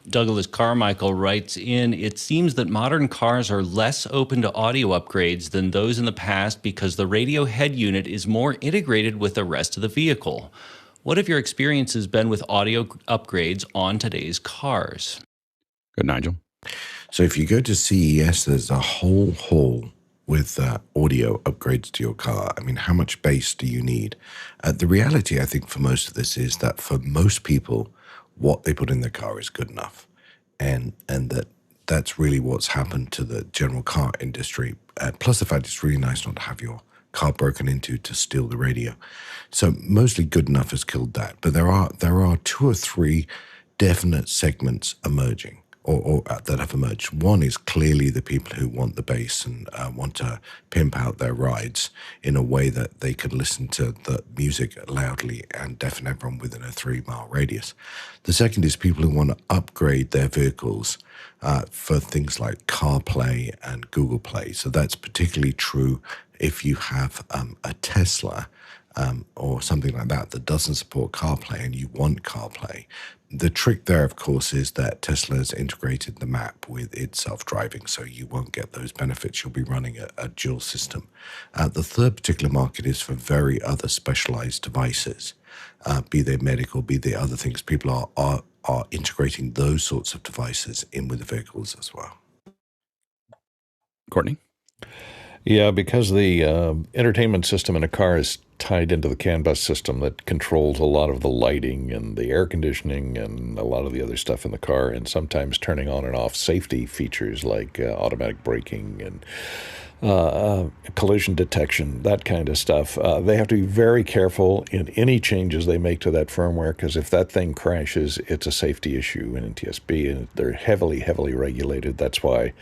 Douglas Carmichael writes in, it seems that modern cars are less open to audio upgrades than those in the past because the radio head unit is more integrated with the rest of the vehicle. What have your experiences been with audio upgrades on today's cars? Good, Nigel. So if you go to CES, there's a whole hall with audio upgrades to your car. I mean, how much bass do you need? The reality, I think, for most of this is that for most people, what they put in their car is good enough. And that's really what's happened to the general car industry. Plus the fact it's really nice not to have your car broken into to steal the radio. So mostly good enough has killed that. But there are two or three definite segments emerging. Or that have emerged. One is clearly the people who want the bass and want to pimp out their rides in a way that they can listen to the music loudly and deafen everyone within a 3-mile radius. The second is people who want to upgrade their vehicles for things like CarPlay and Google Play. So that's particularly true if you have a Tesla or something like that doesn't support CarPlay and you want CarPlay. The trick there, of course, is that Tesla has integrated the map with its self-driving, so you won't get those benefits. You'll be running a dual system. The third particular market is for very other specialized devices, be they medical, be they other things. People are integrating those sorts of devices in with the vehicles as well. Courtney? Yeah, because the entertainment system in a car is tied into the CAN bus system that controls a lot of the lighting and the air conditioning and a lot of the other stuff in the car, and sometimes turning on and off safety features like automatic braking and collision detection, that kind of stuff. They have to be very careful in any changes they make to that firmware, because if that thing crashes, it's a safety issue in NTSB, and they're heavily, heavily regulated. That's why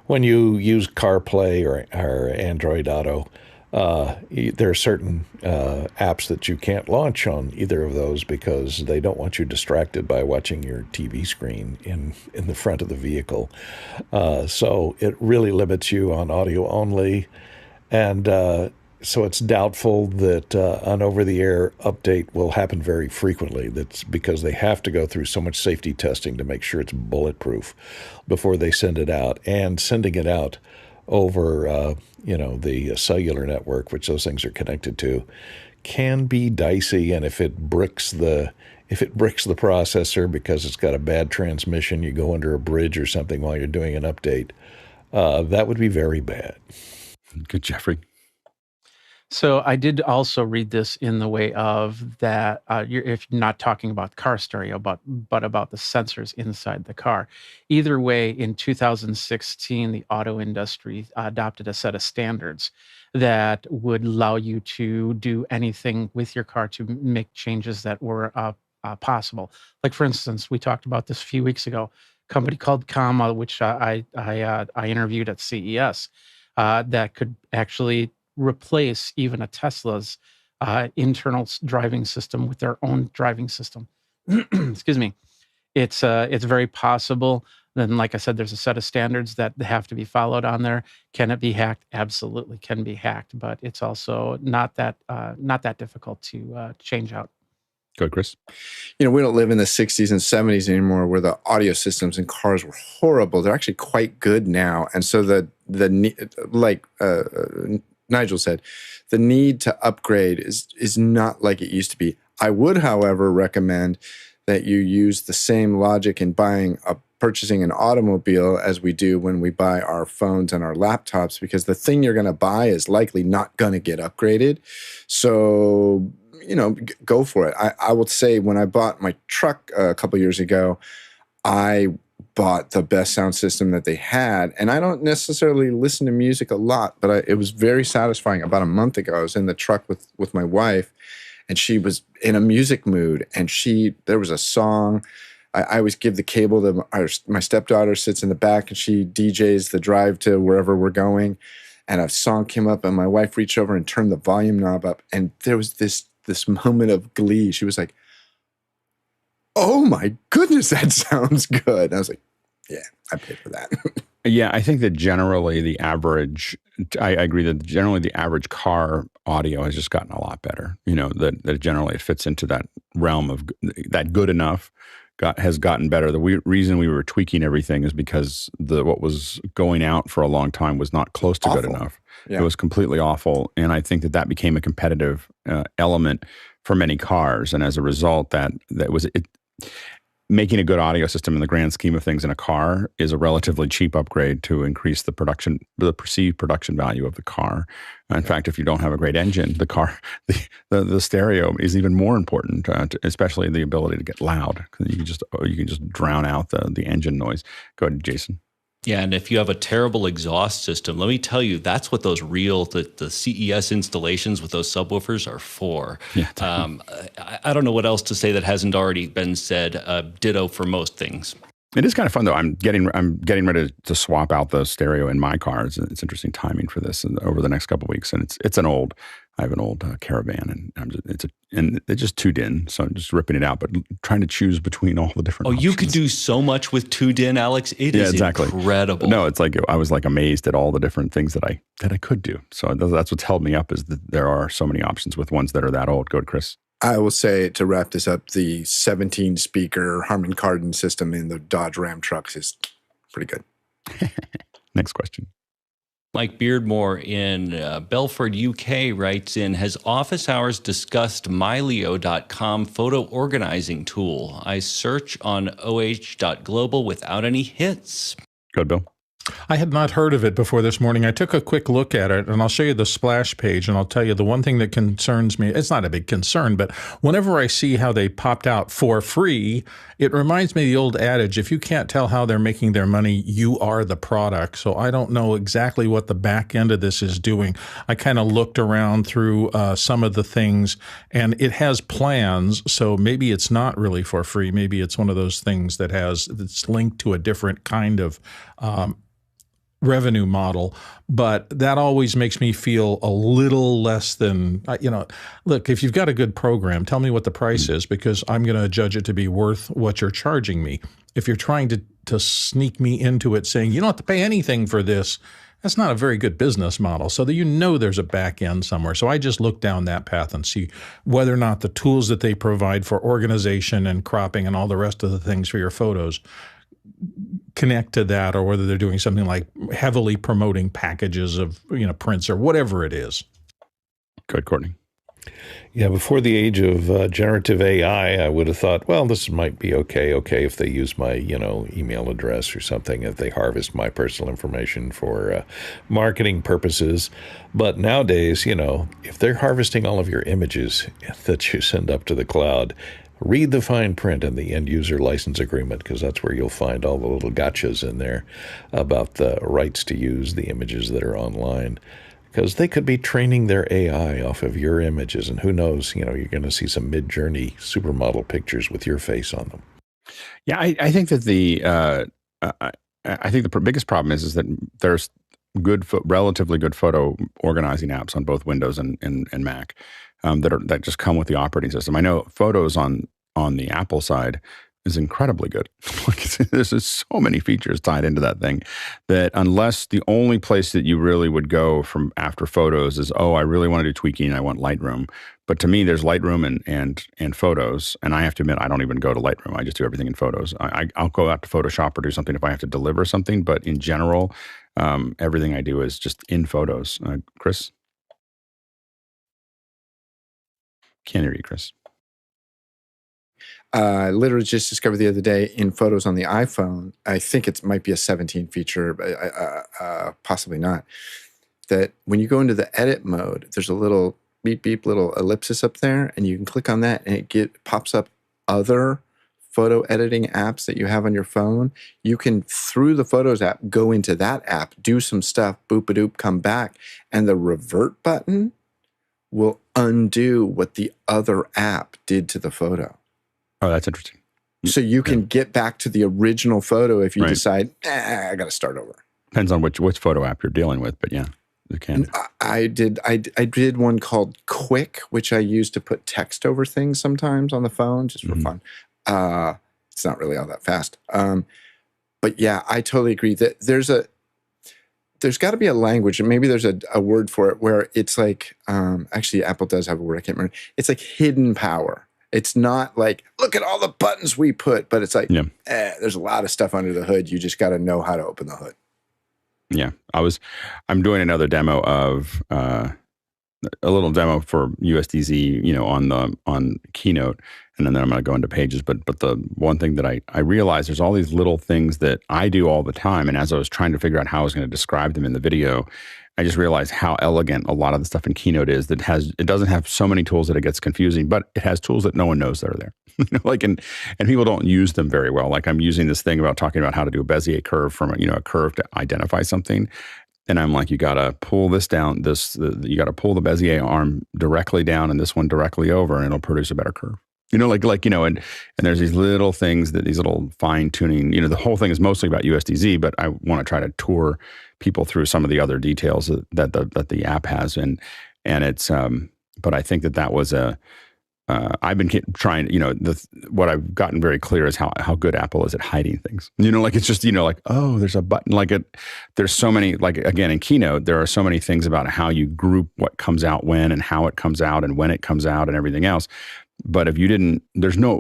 when you use CarPlay or Android Auto, there are certain apps that you can't launch on either of those because they don't want you distracted by watching your TV screen in the front of the vehicle. So it really limits you on audio only. And so it's doubtful that an over-the-air update will happen very frequently. That's because they have to go through so much safety testing to make sure it's bulletproof before they send it out. And sending it out over the cellular network, which those things are connected to, can be dicey. And if it bricks the processor because it's got a bad transmission, you go under a bridge or something while you're doing an update, that would be very bad. Good, Jeffrey. So I did also read this in the way of that if you're not talking about car stereo, but about the sensors inside the car. Either way, in 2016, the auto industry adopted a set of standards that would allow you to do anything with your car to make changes that were possible. Like, for instance, we talked about this a few weeks ago, a company called Comma, which I interviewed at CES, that could actually replace even a Tesla's internal driving system with their own driving system. Excuse me. it's very possible. Then, like I said, there's a set of standards that have to be followed on there. Can it be hacked? Absolutely can be hacked, but it's also not that difficult to change out. Go ahead, Chris. You know, we don't live in the 60s and 70s anymore where the audio systems in cars were horrible. They're actually quite good now. And so like Nigel said, the need to upgrade is not like it used to be. I would, however, recommend that you use the same logic in purchasing an automobile as we do when we buy our phones and our laptops, because the thing you're going to buy is likely not going to get upgraded. So, you know, go for it. I will say, when I bought my truck a couple years ago, I bought the best sound system that they had. And I don't necessarily listen to music a lot, but it was very satisfying. About a month ago, I was in the truck with my wife, and she was in a music mood. And there was a song. I always give the cable to my stepdaughter, sits in the back, and she DJs the drive to wherever we're going. And a song came up, and my wife reached over and turned the volume knob up. And there was this moment of glee. She was like, "Oh my goodness, that sounds good." And I was like, "Yeah, I paid for that." Yeah, I think that generally I agree that generally the average car audio has just gotten a lot better. You know, that generally it fits into that realm of that good enough has gotten better. The reason we were tweaking everything is because what was going out for a long time was not close to good enough. Yeah. It was completely awful. And I think that became a competitive element for many cars. And as a result, that was it. Making a good audio system in the grand scheme of things in a car is a relatively cheap upgrade to increase the perceived production value of the car. In fact, if you don't have a great engine, the stereo is even more important, especially the ability to get loud. You can just drown out the engine noise. Go ahead, Jason. Yeah, and if you have a terrible exhaust system, let me tell you, that's what those the CES installations with those subwoofers are for. Yeah, I don't know what else to say that hasn't already been said. Ditto for most things. It is kind of fun, though. I'm getting ready to swap out the stereo in my car. It's interesting timing for this over the next couple of weeks, and I have an old Caravan, and it's just tuned in, so I'm just ripping it out, but trying to choose between all the different options. You could do so much with tuned in, Alex. It is exactly incredible. No, it's like I was like amazed at all the different things that I could do. So that's what's held me up, is that there are so many options with ones that are that old. Go to Chris. I will say, to wrap this up, the 17-speaker Harman Kardon system in the Dodge Ram trucks is pretty good. Next question. Mike Beardmore in Belford, UK writes in, has Office Hours discussed myleo.com photo organizing tool? I search on OH.global without any hits. Good, Bill. I had not heard of it before this morning. I took a quick look at it, and I'll show you the splash page, and I'll tell you the one thing that concerns me. It's not a big concern, but whenever I see how they popped out for free, it reminds me of the old adage, if you can't tell how they're making their money, you are the product. So I don't know exactly what the back end of this is doing. I kind of looked around through some of the things, and it has plans, so maybe it's not really for free. Maybe it's one of those things that's linked to a different kind of revenue model, but that always makes me feel a little less than, look, if you've got a good program, tell me what the price is, because I'm going to judge it to be worth what you're charging me. If you're trying to sneak me into it saying, you don't have to pay anything for this, that's not a very good business model. So that there's a back end somewhere. So I just look down that path and see whether or not the tools that they provide for organization and cropping and all the rest of the things for your photos connect to that, or whether they're doing something like heavily promoting packages of prints or whatever it is. Good, Courtney. Yeah, before the age of generative AI, I would have thought, well, this might be okay if they use my email address or something, if they harvest my personal information for marketing purposes. But nowadays, if they're harvesting all of your images that you send up to the cloud, read the fine print in the end-user license agreement, because that's where you'll find all the little gotchas in there about the rights to use the images that are online, because they could be training their AI off of your images, and who knows, you're going to see some Mid-Journey supermodel pictures with your face on them. Yeah, I think that I think the biggest problem is that there's relatively good photo organizing apps on both Windows and Mac that just come with the operating system. I know Photos on the Apple side is incredibly good. There's just so many features tied into that thing that unless the only place that you really would go from after photos is, I really want to do tweaking, I want Lightroom. But to me, there's Lightroom and Photos. And I have to admit, I don't even go to Lightroom. I just do everything in Photos. I'll go out to Photoshop or do something if I have to deliver something. But in general, everything I do is just in Photos. Chris? Can't hear you, Chris. I literally just discovered the other day in Photos on the iPhone, I think it might be a 17 feature, but possibly not, that when you go into the edit mode, there's a little beep, beep, little ellipsis up there, and you can click on that, and it pops up other photo editing apps that you have on your phone. You can, through the Photos app, go into that app, do some stuff, boop-a-doop, come back, and the revert button will undo what the other app did to the photo. Oh, that's interesting. So you can get back to the original photo if you decide, I got to start over. Depends on which photo app you're dealing with, but yeah, you can. I did one called Quick, which I use to put text over things sometimes on the phone, just for fun. It's not really all that fast. But yeah, I totally agree that there's got to be a language, and maybe there's a word for it, where it's like, actually Apple does have a word, I can't remember. It's like hidden power. It's not like, look at all the buttons we put, but it's like, there's a lot of stuff under the hood. You just got to know how to open the hood. Yeah. I'm doing another demo of, a little demo for USDZ, on Keynote, and then I'm going to go into Pages. But the one thing that I realized, there's all these little things that I do all the time. And as I was trying to figure out how I was going to describe them in the video, I just realized how elegant a lot of the stuff in Keynote is. It doesn't have so many tools that it gets confusing, but it has tools that no one knows that are there. And people don't use them very well. Like I'm using this thing about talking about how to do a Bezier curve from a curve to identify something. And I'm like, you got to pull this down, you got to pull the Bezier arm directly down and this one directly over, and it'll produce a better curve. And there's these little things these little fine tuning, the whole thing is mostly about USDZ, but I want to try to tour people through some of the other details that the app has. And it's, but I think that was I've been trying, what I've gotten very clear is how good Apple is at hiding things. It's just, there's a button, there's so many, again, in Keynote, there are so many things about how you group what comes out when and how it comes out and when it comes out and everything else. But if you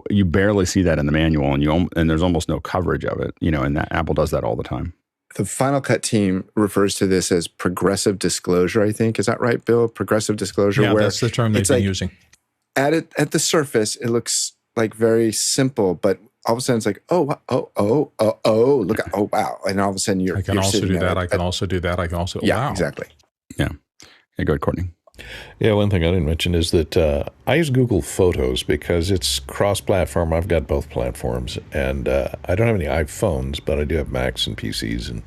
you barely see that in the manual, and there's almost no coverage of it, and that Apple does that all the time. The Final Cut team refers to this as progressive disclosure, I think. Is that right, Bill? Progressive disclosure. Yeah, that's the term they've been using. At the surface, it looks like very simple, but all of a sudden it's like, look at, wow. And all of a sudden I can also do that. I can also do that. I can also, wow. Exactly. Yeah. Go ahead, Courtney. Yeah, one thing I didn't mention is that I use Google Photos because it's cross-platform. I've got both platforms, and I don't have any iPhones, but I do have Macs and PCs, and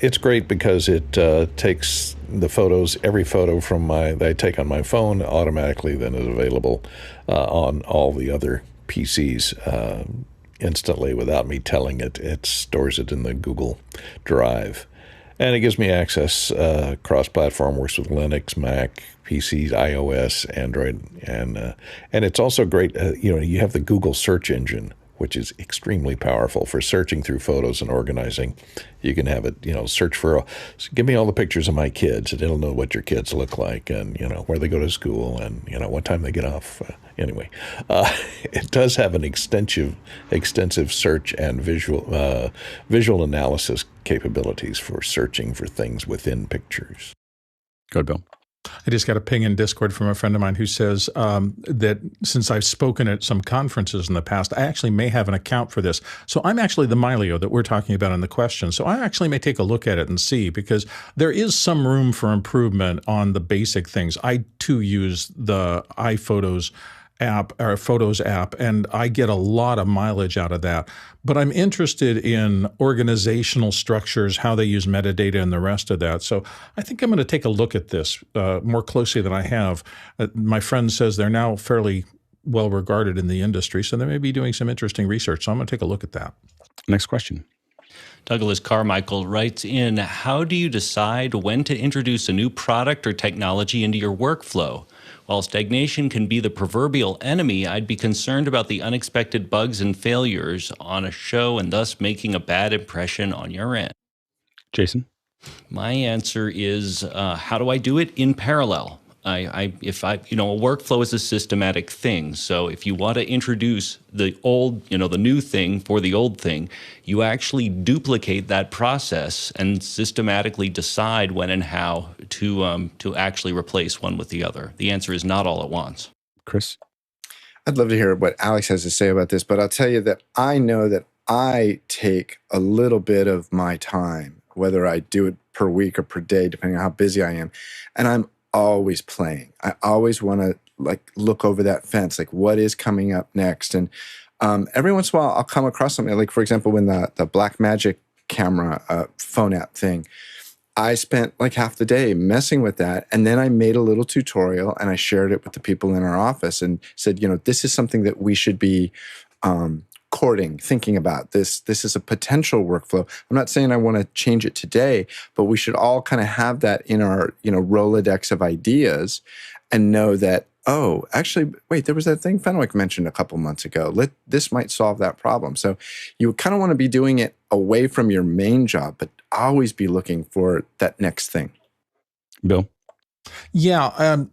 it's great because it takes the photos, every photo that I take on my phone automatically then is available on all the other PCs instantly without me telling it. It stores it in the Google Drive. And it gives me access, cross-platform, works with Linux, Mac, PCs, iOS, Android, and it's also great. You have the Google search engine, which is extremely powerful for searching through photos and organizing. You can have it, search for, give me all the pictures of my kids, and it'll know what your kids look like, and where they go to school, and what time they get off. Anyway, it does have an extensive search and visual analysis capabilities for searching for things within pictures. Go ahead, Bill. I just got a ping in Discord from a friend of mine who says that since I've spoken at some conferences in the past, I actually may have an account for this. So I'm actually the Milio that we're talking about in the question. So I actually may take a look at it and see, because there is some room for improvement on the basic things. I too use the iPhotos app or Photos app, and I get a lot of mileage out of that. But I'm interested in organizational structures, how they use metadata and the rest of that. So I think I'm going to take a look at this more closely than I have. My friend says they're now fairly well regarded in the industry, so they may be doing some interesting research. So I'm going to take a look at that. Next question. Douglas Carmichael writes in, how do you decide when to introduce a new product or technology into your workflow? While stagnation can be the proverbial enemy, I'd be concerned about the unexpected bugs and failures on a show and thus making a bad impression on your end. Jason? My answer is, how do I do it? In parallel. A workflow is a systematic thing. So if you want to introduce the old, the new thing for the old thing, you actually duplicate that process and systematically decide when and how to actually replace one with the other. The answer is not all at once. Chris? I'd love to hear what Alex has to say about this, but I'll tell you that I know that I take a little bit of my time, whether I do it per week or per day, depending on how busy I am, and I'm always playing. I always want to look over that fence, like what is coming up next. And every once in a while, I'll come across something like, for example, when the Black Magic camera phone app thing, I spent like half the day messing with that. And then I made a little tutorial and I shared it with the people in our office and said, this is something that we should be thinking about. This is a potential workflow. I'm not saying I want to change it today, but we should all kind of have that in our, Rolodex of ideas and know that, oh, actually, wait, there was that thing Fenwick mentioned a couple months ago. This might solve that problem. So you kind of want to be doing it away from your main job, but always be looking for that next thing. Bill? Yeah.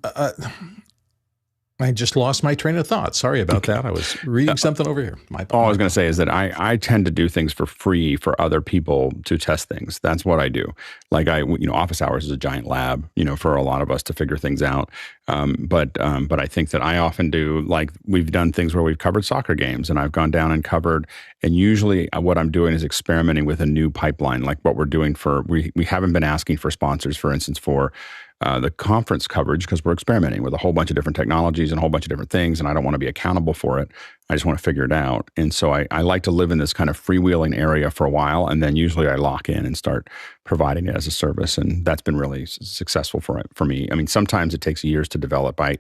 I just lost my train of thought. Sorry about that. I was reading something over here. All I was going to say is that I tend to do things for free for other people to test things. That's what I do. Like office hours is a giant lab, for a lot of us to figure things out. But I think that I often do, like we've done things where we've covered soccer games and I've gone down and covered, and usually what I'm doing is experimenting with a new pipeline, like what we're doing we haven't been asking for sponsors, for instance, for the conference coverage, because we're experimenting with a whole bunch of different technologies and a whole bunch of different things, and I don't want to be accountable for it. I just want to figure it out. And so I like to live in this kind of freewheeling area for a while, and then usually I lock in and start providing it as a service, and that's been really successful for me. I mean, sometimes it takes years to develop. I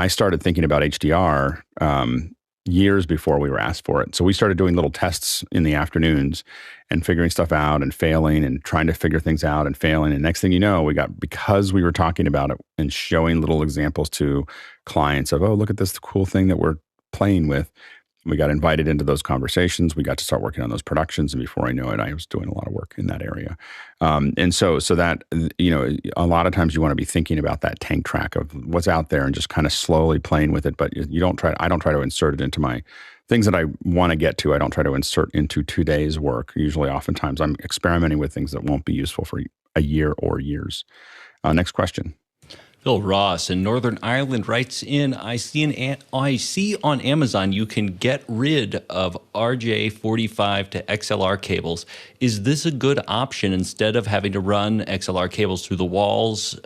started thinking about HDR years before we were asked for it. So we started doing little tests in the afternoons and figuring stuff out and failing and trying to figure things out and failing. And next thing you know, because we were talking about it and showing little examples to clients of, oh, look at this cool thing that we're playing with. We got invited into those conversations. We got to start working on those productions. And before I know it, I was doing a lot of work in that area. And so that, a lot of times you want to be thinking about that tank track of what's out there and just kind of slowly playing with it. But I don't try to insert it into my things that I want to get to. I don't try to insert into today's work. Usually, oftentimes I'm experimenting with things that won't be useful for a year or years. Next question. Phil Ross in Northern Ireland writes in, I see on Amazon you can get rid of RJ45 to XLR cables. Is this a good option instead of having to run XLR cables through the walls?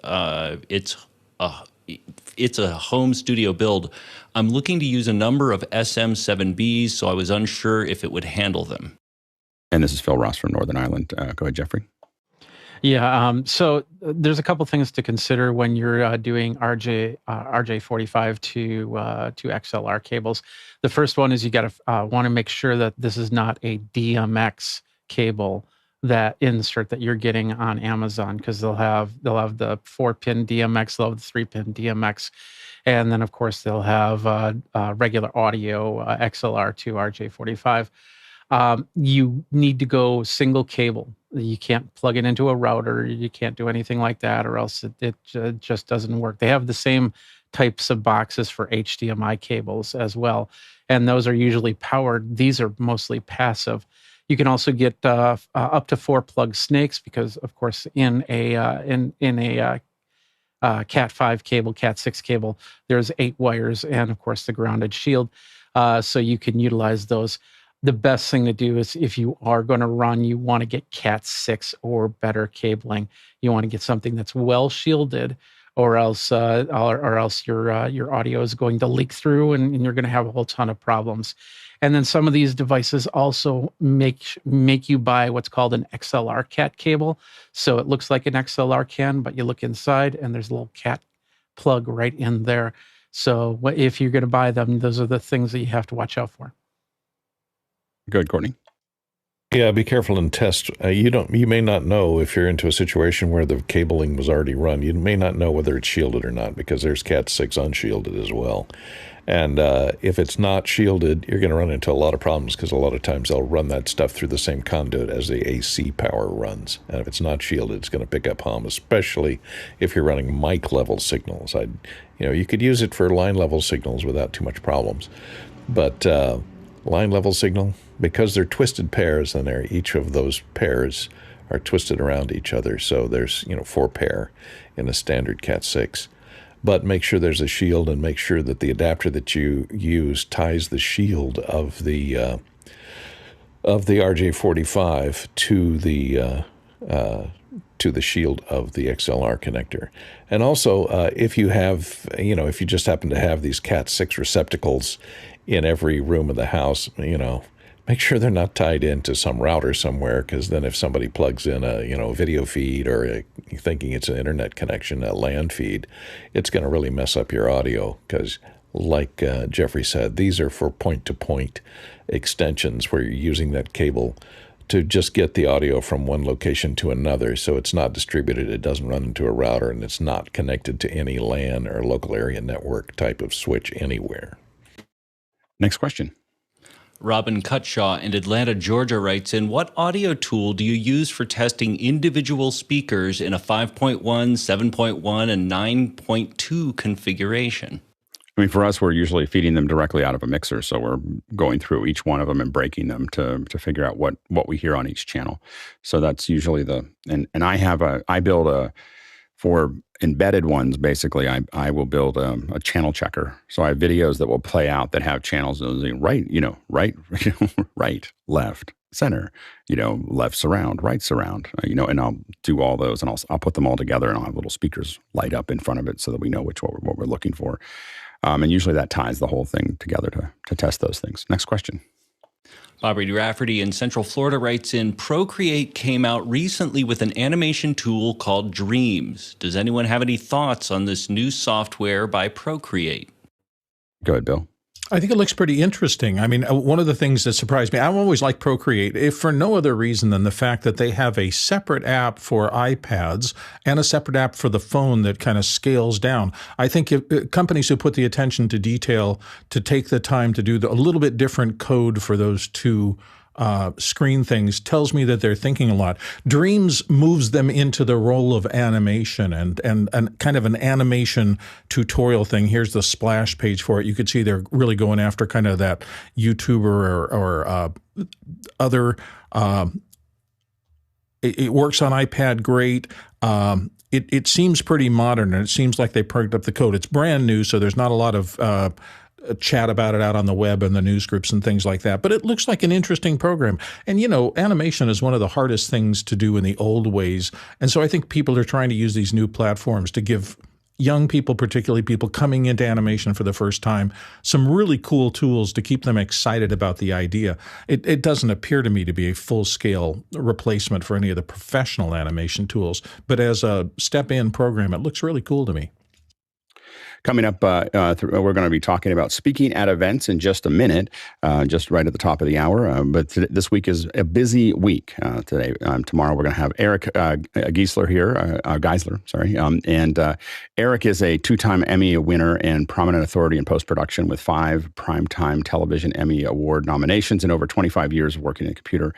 It's a home studio build. I'm looking to use a number of SM7Bs, so I was unsure if it would handle them. And this is Phil Ross from Northern Ireland. Go ahead, Jeffrey. Yeah, so there's a couple things to consider when you're doing RJ45 to XLR cables. The first one is you got to want to make sure that this is not a DMX cable, that insert that you're getting on Amazon, because they'll have the 4-pin DMX, they'll have the 3-pin DMX, and then of course they'll have regular audio XLR to RJ45. You need to go single cable. You can't plug it into a router. You can't do anything like that, or else it just doesn't work. They have the same types of boxes for HDMI cables as well, and those are usually powered. These are mostly passive. You can also get up to 4 plug snakes, because, of course, in a Cat5 cable, Cat6 cable, there's 8 wires, and of course the grounded shield. So you can utilize those. The best thing to do is, if you are going to run, you want to get Cat6 or better cabling. You want to get something that's well shielded, or else your audio is going to leak through, and you're going to have a whole ton of problems. And then some of these devices also make you buy what's called an XLR cat cable. So it looks like an XLR can, but you look inside and there's a little cat plug right in there. So if you're going to buy them, those are the things that you have to watch out for. Good, Courtney. Yeah, be careful and test. You may not know if you're into a situation where the cabling was already run. You may not know whether it's shielded or not because there's Cat 6 unshielded as well. And if it's not shielded, you're going to run into a lot of problems because a lot of times they'll run that stuff through the same conduit as the AC power runs. And if it's not shielded, it's going to pick up hum, especially if you're running mic level signals. You could use it for line level signals without too much problems, but line level signal, because they're twisted pairs, and each of those pairs are twisted around each other. So there's 4 pair in a standard Cat 6. But make sure there's a shield, and make sure that the adapter that you use ties the shield of the RJ45 to the shield of the XLR connector. And also, if you just happen to have these Cat 6 receptacles in every room of the house, make sure they're not tied into some router somewhere, because then if somebody plugs in a video feed or thinking it's an internet connection, a LAN feed, it's going to really mess up your audio because, like Jeffrey said, these are for point-to-point extensions where you're using that cable to just get the audio from one location to another, so it's not distributed, it doesn't run into a router, and it's not connected to any LAN or local area network type of switch anywhere. Next question. Robin Cutshaw in Atlanta, Georgia writes in, what audio tool do you use for testing individual speakers in a 5.1, 7.1, and 9.2 configuration? I mean, for us, we're usually feeding them directly out of a mixer. So we're going through each one of them and breaking them to figure out what we hear on each channel. So that's usually and I build for embedded ones, basically, I will build a channel checker. So I have videos that will play out that have channels right, right, left, center, left surround, right surround, and I'll do all those, and I'll put them all together, and I'll have little speakers light up in front of it so that we know what we're looking for. And usually that ties the whole thing together to test those things. Next question. Bobby Rafferty in Central Florida writes in, Procreate came out recently with an animation tool called Dreams. Does anyone have any thoughts on this new software by Procreate? Go ahead, Bill. I think it looks pretty interesting. I mean, one of the things that surprised me, I always like Procreate, if for no other reason than the fact that they have a separate app for iPads and a separate app for the phone that kind of scales down. I think if companies who put the attention to detail to take the time to do a little bit different code for those two screen things tells me that they're thinking a lot. Dreams moves them into the role of animation and kind of an animation tutorial thing. Here's the splash page for it. You could see they're really going after kind of that YouTuber or other. It works on iPad great. It seems pretty modern, and it seems like they perked up the code. It's brand new, so there's not a lot of chat about it out on the web and the news groups and things like that. But it looks like an interesting program. And, animation is one of the hardest things to do in the old ways. And so I think people are trying to use these new platforms to give young people, particularly people coming into animation for the first time, some really cool tools to keep them excited about the idea. It doesn't appear to me to be a full-scale replacement for any of the professional animation tools. But as a step-in program, it looks really cool to me. Coming up, we're going to be talking about speaking at events in just a minute, just right at the top of the hour. But this week is a busy week. Tomorrow we're going to have Eric Geisler here, and Eric is a 2-time Emmy winner and prominent authority in post-production with 5 Primetime Television Emmy Award nominations and over 25 years of working in computer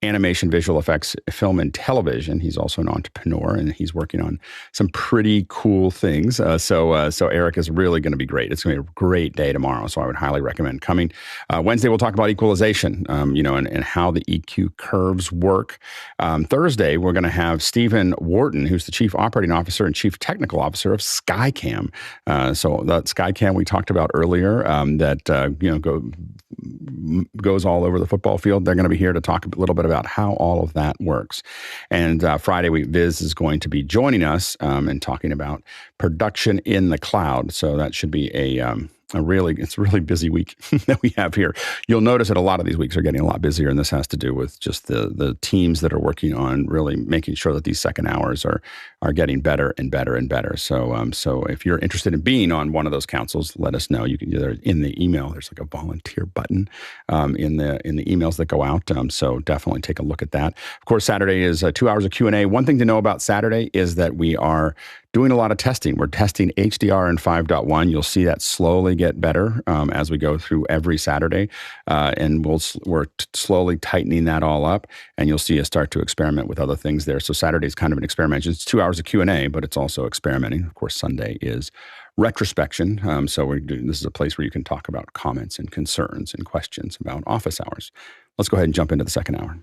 animation, visual effects, film, and television. He's also an entrepreneur, and he's working on some pretty cool things. So Eric is really going to be great. It's going to be a great day tomorrow, so I would highly recommend coming. Wednesday, we'll talk about equalization, and how the EQ curves work. Thursday, we're going to have Stephen Wharton, who's the Chief Operating Officer and Chief Technical Officer of SkyCam. So that SkyCam we talked about earlier, goes all over the football field. They're going to be here to talk a little bit about how all of that works. And Friday, Viz is going to be joining us and talking about production in the cloud. So that should be a it's a really busy week that we have here. You'll notice that a lot of these weeks are getting a lot busier, and this has to do with just the teams that are working on really making sure that these second hours are getting better and better and better. So if you're interested in being on one of those councils, let us know. You can do that in the email. There's like a volunteer button in the emails that go out. So definitely take a look at that. Of course, Saturday is 2 hours of Q&A. One thing to know about Saturday is that we are doing a lot of testing. We're testing HDR in 5.1. You'll see that slowly get better as we go through every Saturday, and we're slowly tightening that all up, and you'll see us start to experiment with other things there. So Saturday is kind of an experiment. It's 2 hours of Q&A, but it's also experimenting. Of course, Sunday is retrospection. This is a place where you can talk about comments and concerns and questions about office hours. Let's go ahead and jump into the second hour.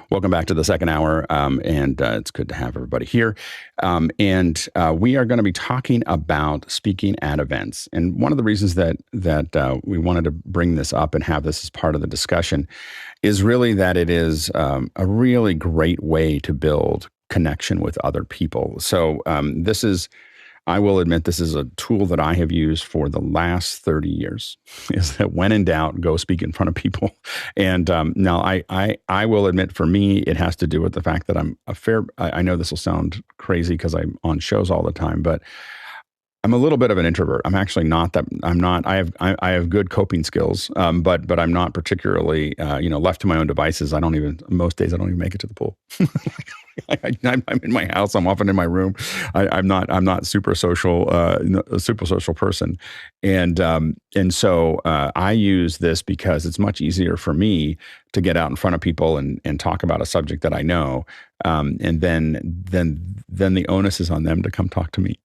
Welcome back to the second hour, and it's good to have everybody here. We are going to be talking about speaking at events. And one of the reasons that we wanted to bring this up and have this as part of the discussion is really that it is a really great way to build connection with other people. So I will admit this is a tool that I have used for the last 30 years, is that when in doubt, go speak in front of people. And now I will admit for me, it has to do with the fact that I know this will sound crazy because I'm on shows all the time, but I'm a little bit of an introvert. I'm actually not that. I have good coping skills, but I'm not particularly left to my own devices. Most days I don't even make it to the pool. I'm in my house. I'm often in my room. I'm not super social, a super social person, and so I use this because it's much easier for me to get out in front of people and talk about a subject that I know, and then the onus is on them to come talk to me,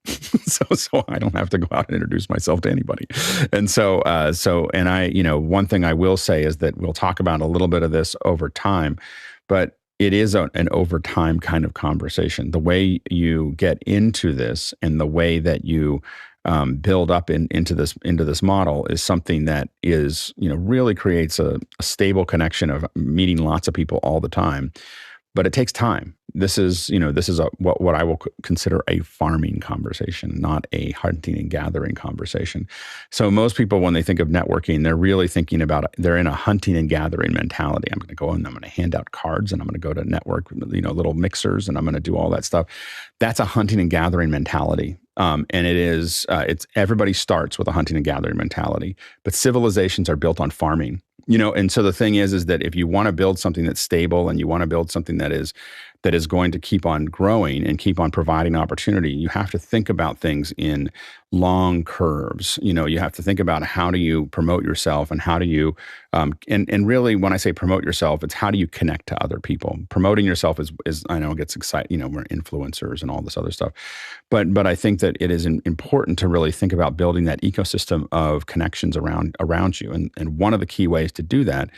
so I don't have to go out and introduce myself to anybody, and one thing I will say is that we'll talk about a little bit of this over time, but it is an over time kind of conversation. The way you get into this and the way that you build up into this model is something that is, really creates a stable connection of meeting lots of people all the time. But it takes time. This is what I will consider a farming conversation, not a hunting and gathering conversation. So most people, when they think of networking, they're really thinking about, they're in a hunting and gathering mentality. I'm going to go and I'm going to hand out cards and I'm going to go to network, little mixers, and I'm going to do all that stuff. That's a hunting and gathering mentality. And it's everybody starts with a hunting and gathering mentality, but civilizations are built on farming. And so the thing is that if you want to build something that's stable and you want to build something that is going to keep on growing and keep on providing opportunity, you have to think about things in long curves. You have to think about how do you promote yourself and how do you, and really when I say promote yourself, it's how do you connect to other people. Promoting yourself is I know it gets exciting, we're influencers and all this other stuff, but I think that it is important to really think about building that ecosystem of connections around you. And one of the key ways to do that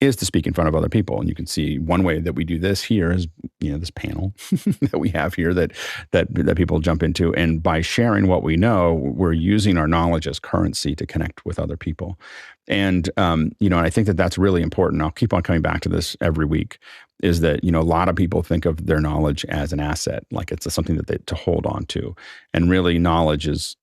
is to speak in front of other people. And you can see one way that we do this here is, this panel that we have here that people jump into. And by sharing what we know, we're using our knowledge as currency to connect with other people. And, and I think that that's really important. I'll keep on coming back to this every week, is that, a lot of people think of their knowledge as an asset, like it's something that to hold on to. And really knowledge is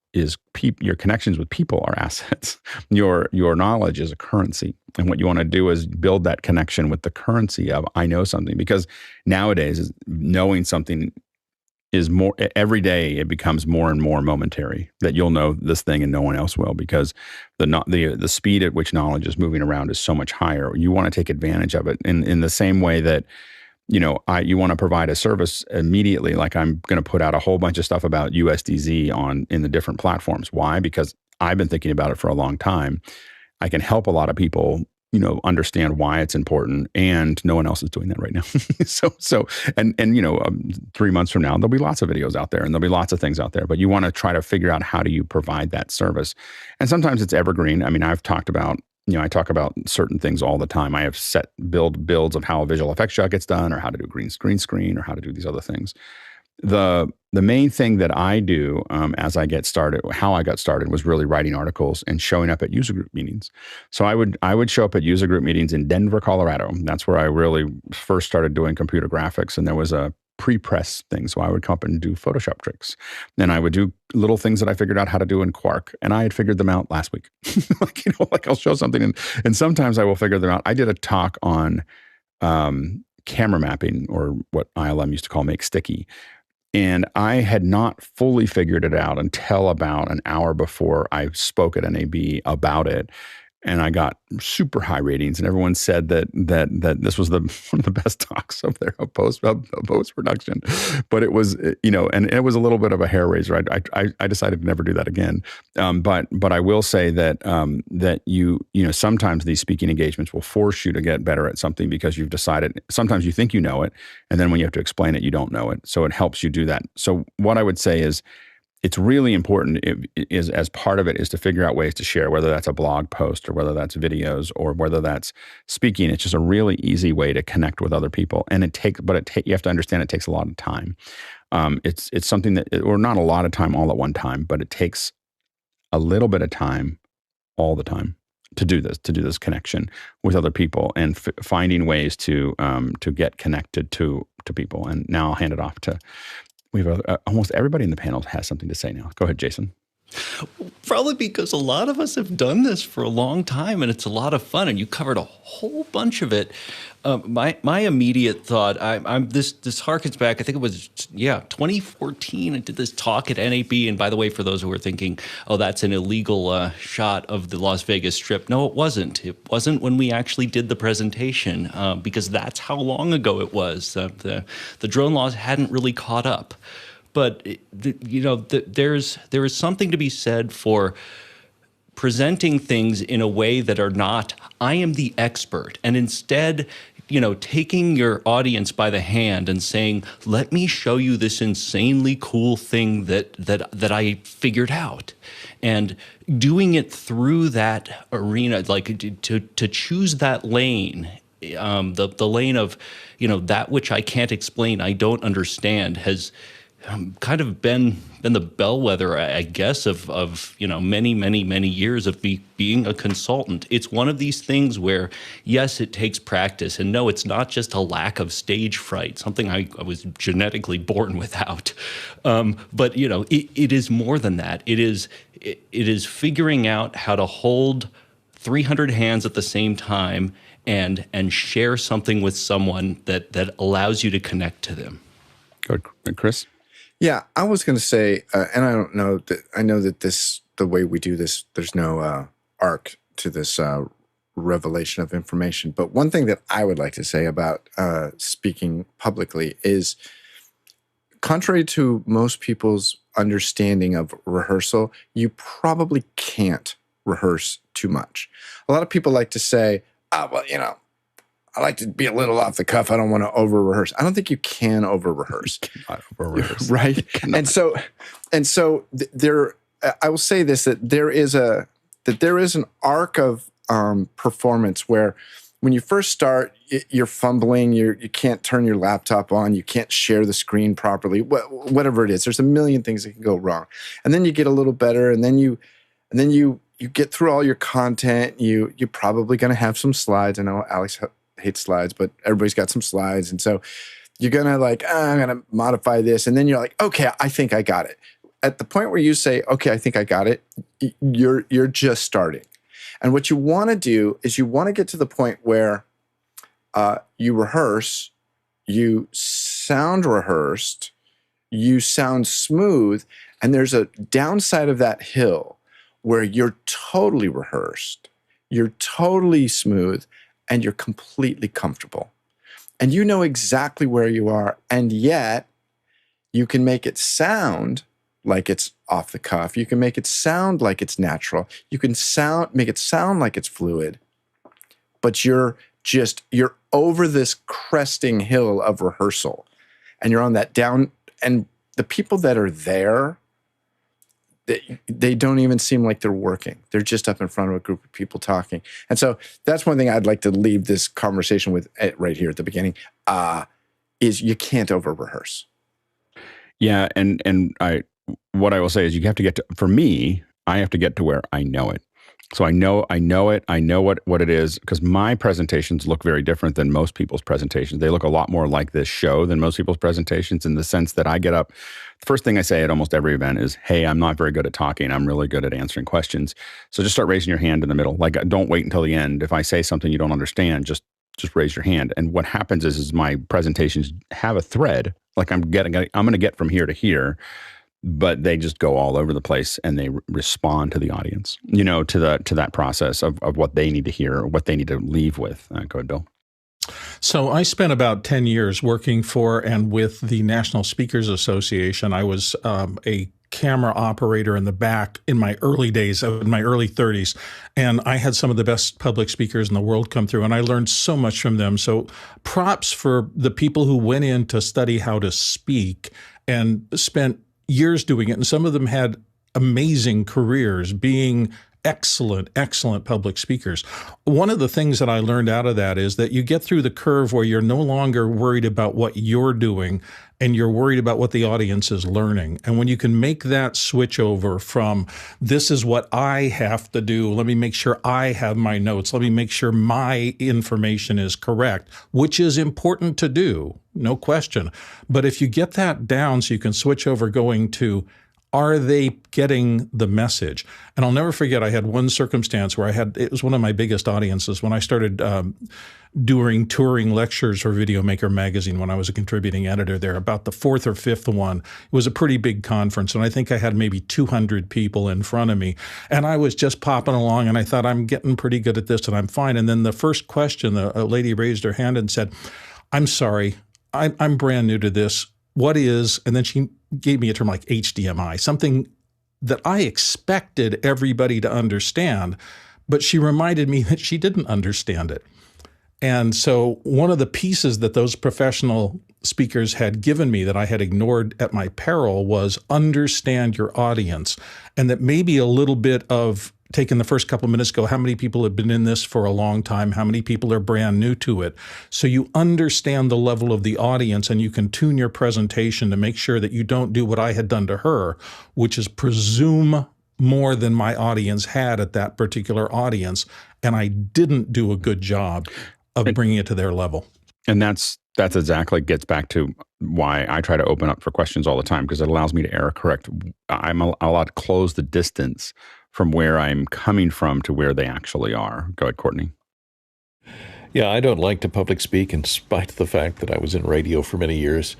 your connections with people are assets. Your knowledge is a currency. And what you want to do is build that connection with the currency of, I know something, because nowadays knowing something is more, every day it becomes more and more momentary that you'll know this thing and no one else will, because the speed at which knowledge is moving around is so much higher. You want to take advantage of it in the same way that, you want to provide a service immediately. Like I'm going to put out a whole bunch of stuff about USDZ in the different platforms. Why? Because I've been thinking about it for a long time. I can help a lot of people, understand why it's important, and no one else is doing that right now. So 3 months from now, there'll be lots of videos out there and there'll be lots of things out there, but you want to try to figure out how do you provide that service. And sometimes it's evergreen. I mean, I talk about certain things all the time. I have set builds of how a visual effects shot gets done, or how to do green screen, or how to do these other things. The main thing that I do as I get started, how I got started, was really writing articles and showing up at user group meetings. So I would show up at user group meetings in Denver, Colorado. That's where I really first started doing computer graphics. And there was a pre-press things. So I would come up and do Photoshop tricks. And I would do little things that I figured out how to do in Quark. And I had figured them out last week. Like I'll show something and sometimes I will figure them out. I did a talk on camera mapping, or what ILM used to call make sticky. And I had not fully figured it out until about an hour before I spoke at NAB about it. And I got super high ratings, and everyone said that this was one of the best talks of their post production. But it was, and it was a little bit of a hair raiser. I decided to never do that again. But I will say that that sometimes these speaking engagements will force you to get better at something because you've decided. Sometimes you think you know it, and then when you have to explain it, you don't know it. So it helps you do that. So what I would say is, it's really important as part of it is to figure out ways to share, whether that's a blog post or whether that's videos or whether that's speaking. It's just a really easy way to connect with other people. And you have to understand it takes a lot of time. It's something that, or not a lot of time all at one time, but it takes a little bit of time all the time to do this connection with other people and finding ways to get connected to people. And now I'll hand it off to. We have almost everybody in the panel has something to say now. Go ahead, Jason. Probably because a lot of us have done this for a long time, and it's a lot of fun. And you covered a whole bunch of it. My immediate thought, this harkens back. I think it was 2014. I did this talk at NAB. And by the way, for those who are thinking, oh, that's an illegal shot of the Las Vegas Strip. No, it wasn't. It wasn't when we actually did the presentation because that's how long ago it was. The drone laws hadn't really caught up. But there is something to be said for presenting things in a way that are not, I am the expert, and instead, taking your audience by the hand and saying, let me show you this insanely cool thing that I figured out. And doing it through that arena, like to choose that lane, the lane of, that which I can't explain, I don't understand, has kind of been the bellwether, I guess, of many, many, many years of being a consultant. It's one of these things where, yes, it takes practice, and no, it's not just a lack of stage fright, something I was genetically born without. But it is more than that. It is figuring out how to hold 300 hands at the same time and share something with someone that allows you to connect to them. Good, Chris. Yeah, I was going to say, and I don't know that I know that the way we do this, there's no arc to this revelation of information. But one thing that I would like to say about speaking publicly is, contrary to most people's understanding of rehearsal, you probably can't rehearse too much. A lot of people like to say, I like to be a little off the cuff. I don't want to over-rehearse. I don't think you can over-rehearse. Over-rehearse. Right? And so there, I will say this, that there is an arc of performance where when you first start, you're fumbling, you can't turn your laptop on, you can't share the screen properly, whatever it is. There's a million things that can go wrong. And then you get a little better, and then you get through all your content. You're probably going to have some slides. I know Alex hates slides, but everybody's got some slides. And so you're going to I'm going to modify this. And then you're like, okay, I think I got it. At the point where you say, okay, I think I got it, you're just starting. And what you want to do is you want to get to the point where you rehearse, you sound rehearsed, you sound smooth, and there's a downside of that hill where you're totally rehearsed, you're totally smooth, and you're completely comfortable. And you know exactly where you are, and yet you can make it sound like it's off the cuff. You can make it sound like it's natural. You can make it sound like it's fluid, but you're over this cresting hill of rehearsal, and you're on that down, and the people that are there, they don't even seem like they're working. They're just up in front of a group of people talking. And so that's one thing I'd like to leave this conversation with right here at the beginning, is you can't over-rehearse. Yeah, and what I will say is you have to get to, for me, I have to get to where I know it. So I know it. I know what it is, because my presentations look very different than most people's presentations. They look a lot more like this show than most people's presentations, in the sense that I get up. The first thing I say at almost every event is, "Hey, I'm not very good at talking. I'm really good at answering questions. So just start raising your hand in the middle. Like, don't wait until the end. If I say something you don't understand, just raise your hand." And what happens is my presentations have a thread. Like, I'm going to get from here to here, but they just go all over the place, and they respond to the audience, to that process of what they need to hear, or what they need to leave with. Go ahead, Bill. So I spent about 10 years working for and with the National Speakers Association. I was a camera operator in the back in my early days, in my early 30s. And I had some of the best public speakers in the world come through, and I learned so much from them. So props for the people who went in to study how to speak and spent years doing it. And some of them had amazing careers being excellent public speakers. One of the things that I learned out of that is that you get through the curve where you're no longer worried about what you're doing, and you're worried about what the audience is learning. And when you can make that switch over from, this is what I have to do, let me make sure I have my notes, let me make sure my information is correct, which is important to do, no question. But if you get that down so you can switch over going to, are they getting the message? And I'll never forget, I had one circumstance where it was one of my biggest audiences when I started doing touring lectures for Video Maker magazine when I was a contributing editor there, about the fourth or fifth one. It was a pretty big conference, and I think I had maybe 200 people in front of me. And I was just popping along, and I thought, I'm getting pretty good at this, and I'm fine. And then the first question, a lady raised her hand and said, "I'm sorry, I'm brand new to this. What is," and then she gave me a term like HDMI, something that I expected everybody to understand, but she reminded me that she didn't understand it. And so one of the pieces that those professional speakers had given me that I had ignored at my peril was understand your audience, and that maybe a little bit of taking the first couple of minutes, go, how many people have been in this for a long time? How many people are brand new to it? So you understand the level of the audience, and you can tune your presentation to make sure that you don't do what I had done to her, which is presume more than my audience had at that particular audience. And I didn't do a good job of bringing it to their level. And that's exactly gets back to why I try to open up for questions all the time, because it allows me to error correct. I'm allowed to close the distance from where I'm coming from to where they actually are. Go ahead, Courtney. Yeah, I don't like to public speak, in spite of the fact that I was in radio for many years,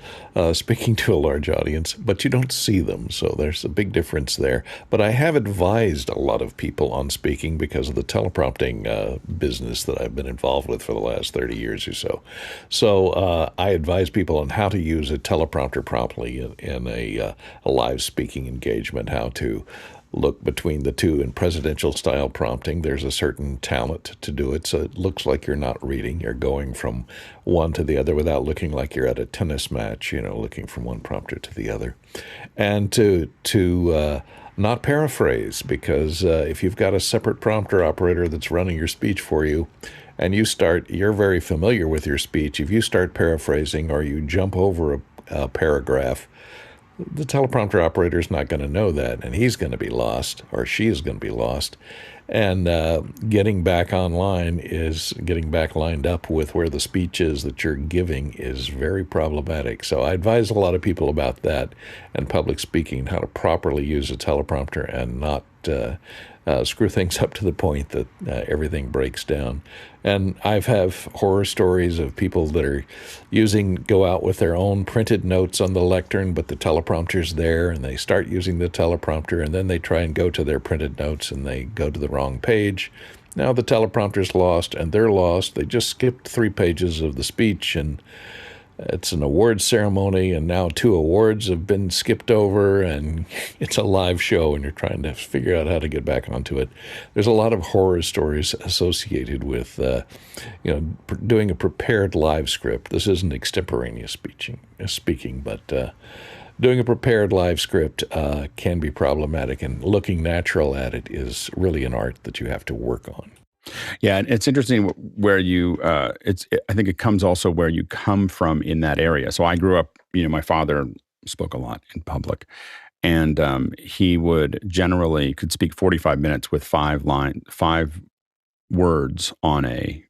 speaking to a large audience, but you don't see them, so there's a big difference there. But I have advised a lot of people on speaking because of the teleprompting business that I've been involved with for the last 30 years or so. So I advise people on how to use a teleprompter properly in a live speaking engagement, how to look between the two. In presidential style prompting, there's a certain talent to do it, so it looks like you're not reading. You're going from one to the other without looking like you're at a tennis match, looking from one prompter to the other. And to not paraphrase, because if you've got a separate prompter operator that's running your speech for you, and you're very familiar with your speech, if you start paraphrasing or you jump over a paragraph, the teleprompter operator is not going to know that, and he's going to be lost, or she is going to be lost. And getting back online getting back lined up with where the speech is that you're giving is very problematic. So I advise a lot of people about that and public speaking, how to properly use a teleprompter and not screw things up to the point that everything breaks down. And I've horror stories of people that go out with their own printed notes on the lectern, but the teleprompter's there, and they start using the teleprompter, and then they try and go to their printed notes, and they go to the wrong page. Now the teleprompter's lost, and they're lost. They just skipped 3 pages of the speech, and it's an award ceremony, and now 2 awards have been skipped over, and it's a live show, and you're trying to figure out how to get back onto it. There's a lot of horror stories associated with, doing a prepared live script. This isn't extemporaneous speaking, but doing a prepared live script can be problematic, and looking natural at it is really an art that you have to work on. Yeah, and it's interesting where I think it comes also where you come from in that area. So I grew up, my father spoke a lot in public, And he would generally could speak 45 minutes with 5 words on a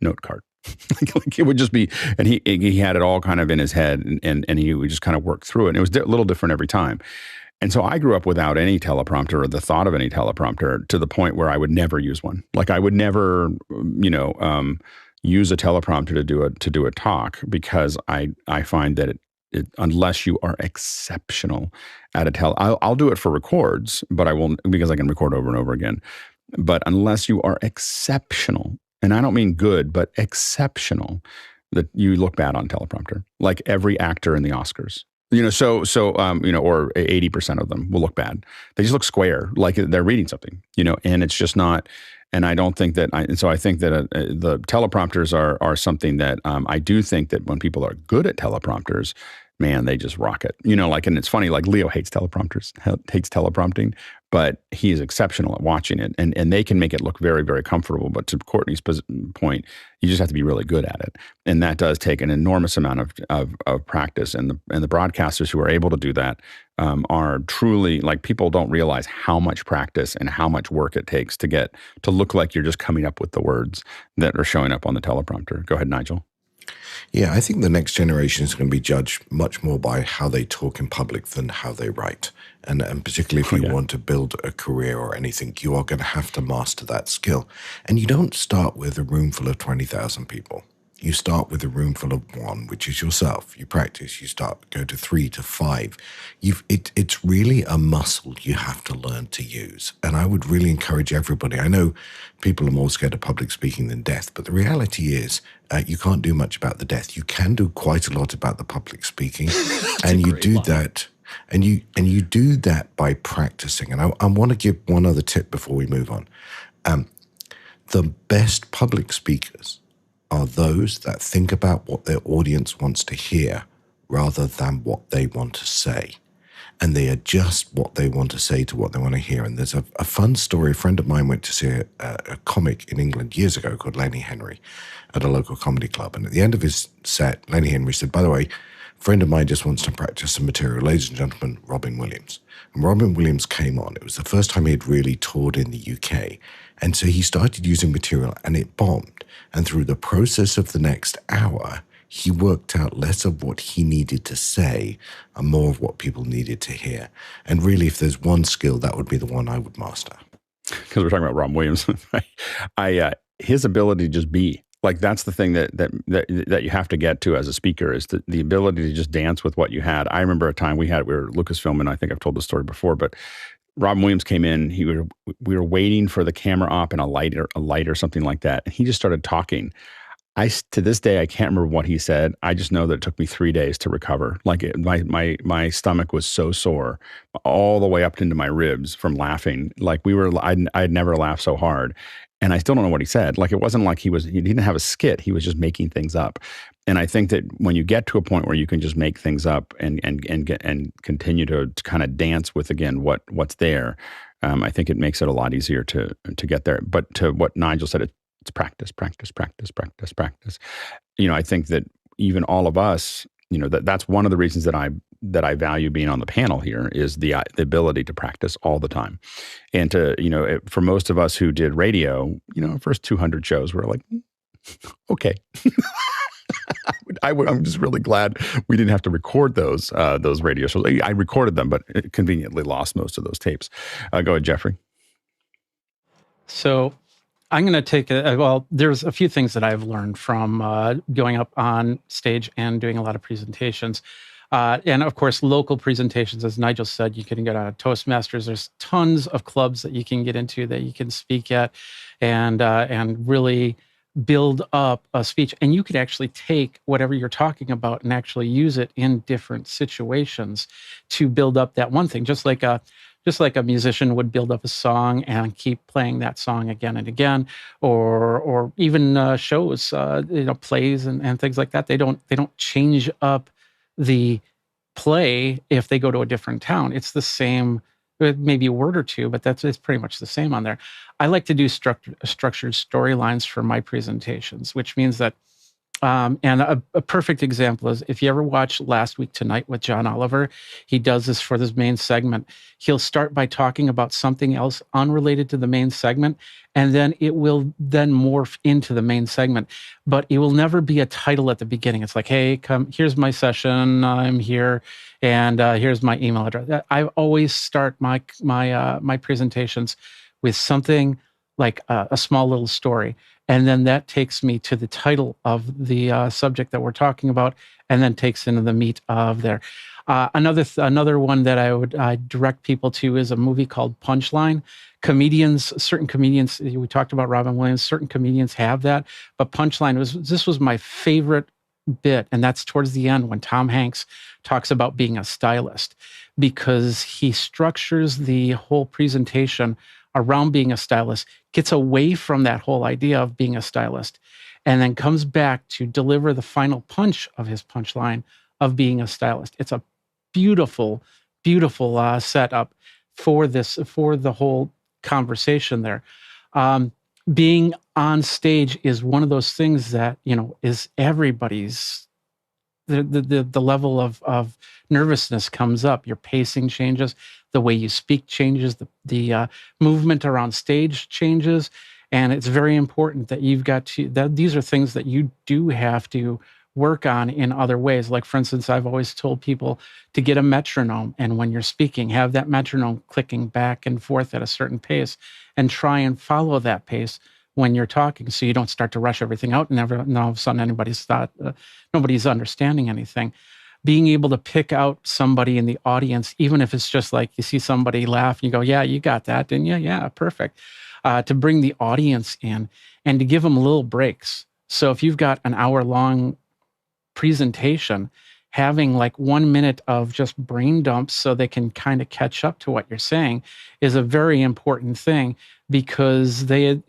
note card. Like it would just be, and he had it all kind of in his head, and he would just kind of work through it. And it was a little different every time. And so I grew up without any teleprompter or the thought of any teleprompter, to the point where I would never use one. Like I would never, use a teleprompter to do a talk, because I find that unless you are exceptional at I'll do it for records, but I won't, because I can record over and over again. But unless you are exceptional, and I don't mean good, but exceptional, that you look bad on teleprompter, like every actor in the Oscars. Or 80% of them will look bad. They just look square, like they're reading something, and it's just not. And I don't think that, so I think that the teleprompters are something that I do think that when people are good at teleprompters, man, they just rock it. And it's funny, like Leo hates teleprompting, but he is exceptional at watching it. And they can make it look very, very comfortable. But to Courtney's point, you just have to be really good at it. And that does take an enormous amount of practice. And the broadcasters who are able to do that are truly, like, people don't realize how much practice and how much work it takes to look like you're just coming up with the words that are showing up on the teleprompter. Go ahead, Nigel. Yeah, I think the next generation is going to be judged much more by how they talk in public than how they write. And particularly if you want to build a career or anything, you are going to have to master that skill. And you don't start with a room full of 20,000 people. You start with a room full of one, which is yourself. You practice, you go to 3 to 5. It's really a muscle you have to learn to use. And I would really encourage everybody. I know people are more scared of public speaking than death, but the reality is you can't do much about the death. You can do quite a lot about the public speaking. And you do that. And you do that by practicing. And I want to give one other tip before we move on. The best public speakers are those that think about what their audience wants to hear rather than what they want to say. And they adjust what they want to say to what they want to hear. And there's a fun story. A friend of mine went to see a comic in England years ago called Lenny Henry at a local comedy club. And at the end of his set, Lenny Henry said, "By the way, a friend of mine just wants to practice some material. Ladies and gentlemen, Robin Williams." And Robin Williams came on. It was the first time he had really toured in the UK. And so he started using material and it bombed. And through the process of the next hour, he worked out less of what he needed to say and more of what people needed to hear. And really, if there's one skill, that would be the one I would master. Because we're talking about Robin Williams. His ability to just be. Like, that's the thing that you have to get to as a speaker, is the ability to just dance with what you had. I remember a time we were Lucasfilm, I think I've told the story before, but Robin Williams came in. We were waiting for the camera op and a light or something like that. And he just started talking. To this day, I can't remember what he said. I just know that it took me 3 days to recover. Like, my stomach was so sore all the way up into my ribs from laughing. Like, I'd never laughed so hard. And I still don't know what he said. Like, it wasn't like he didn't have a skit. He was just making things up. And I think that when you get to a point where you can just make things up and continue to kind of dance with, again, what's there, I think it makes it a lot easier to get there. But to what Nigel said, it's practice, practice, practice, practice, practice. I think that even all of us, that's one of the reasons that I value being on the panel here, is the ability to practice all the time. And to, for most of us who did radio, first 200 shows, we're like, okay. I'm just really glad we didn't have to record those radio shows. I recorded them, but conveniently lost most of those tapes. Go ahead, Jeffrey. So I'm going to take there's a few things that I've learned from going up on stage and doing a lot of presentations. And of course, local presentations, as Nigel said, you can get on a Toastmasters. There's tons of clubs that you can get into that you can speak at and really build up a speech. And you could actually take whatever you're talking about and actually use it in different situations to build up that one thing, just like a musician would build up a song and keep playing that song again and again, or even shows, plays and things like that. They don't change up the play if they go to a different town. It's the same, maybe a word or two, but it's pretty much the same on there. I like to do structured storylines for my presentations, which means that And a perfect example is if you ever watch Last Week Tonight with John Oliver, he does this for this main segment. He'll start by talking about something else unrelated to the main segment, and then it will then morph into the main segment. But it will never be a title at the beginning. It's like, hey, come, here's my session, I'm here, and here's my email address. I always start my presentations with something like a small little story. And then that takes me to the title of the subject that we're talking about, and then takes into the meat of there. Another one that I would direct people to is a movie called Punchline. Certain comedians, we talked about Robin Williams, certain comedians have that, but Punchline was my favorite bit, and that's towards the end when Tom Hanks talks about being a stylist, because he structures the whole presentation around being a stylist, gets away from that whole idea of being a stylist, and then comes back to deliver the final punch of his punchline of being a stylist. It's a beautiful, beautiful setup for the whole conversation there. Being on stage is one of those things that, is everybody's. The level of nervousness comes up. Your pacing changes, the way you speak changes, the movement around stage changes, and it's very important that these are things that you do have to work on in other ways. Like, for instance, I've always told people to get a metronome, and when you're speaking, have that metronome clicking back and forth at a certain pace, and try and follow that pace when you're talking, so you don't start to rush everything out and all of a sudden nobody's understanding anything. Being able to pick out somebody in the audience, even if it's just like you see somebody laugh and you go, yeah, you got that, didn't you? Yeah, perfect. To bring the audience in and to give them little breaks. So if you've got an hour-long presentation, having like 1 minute of just brain dumps so they can kind of catch up to what you're saying is a very important thing, because then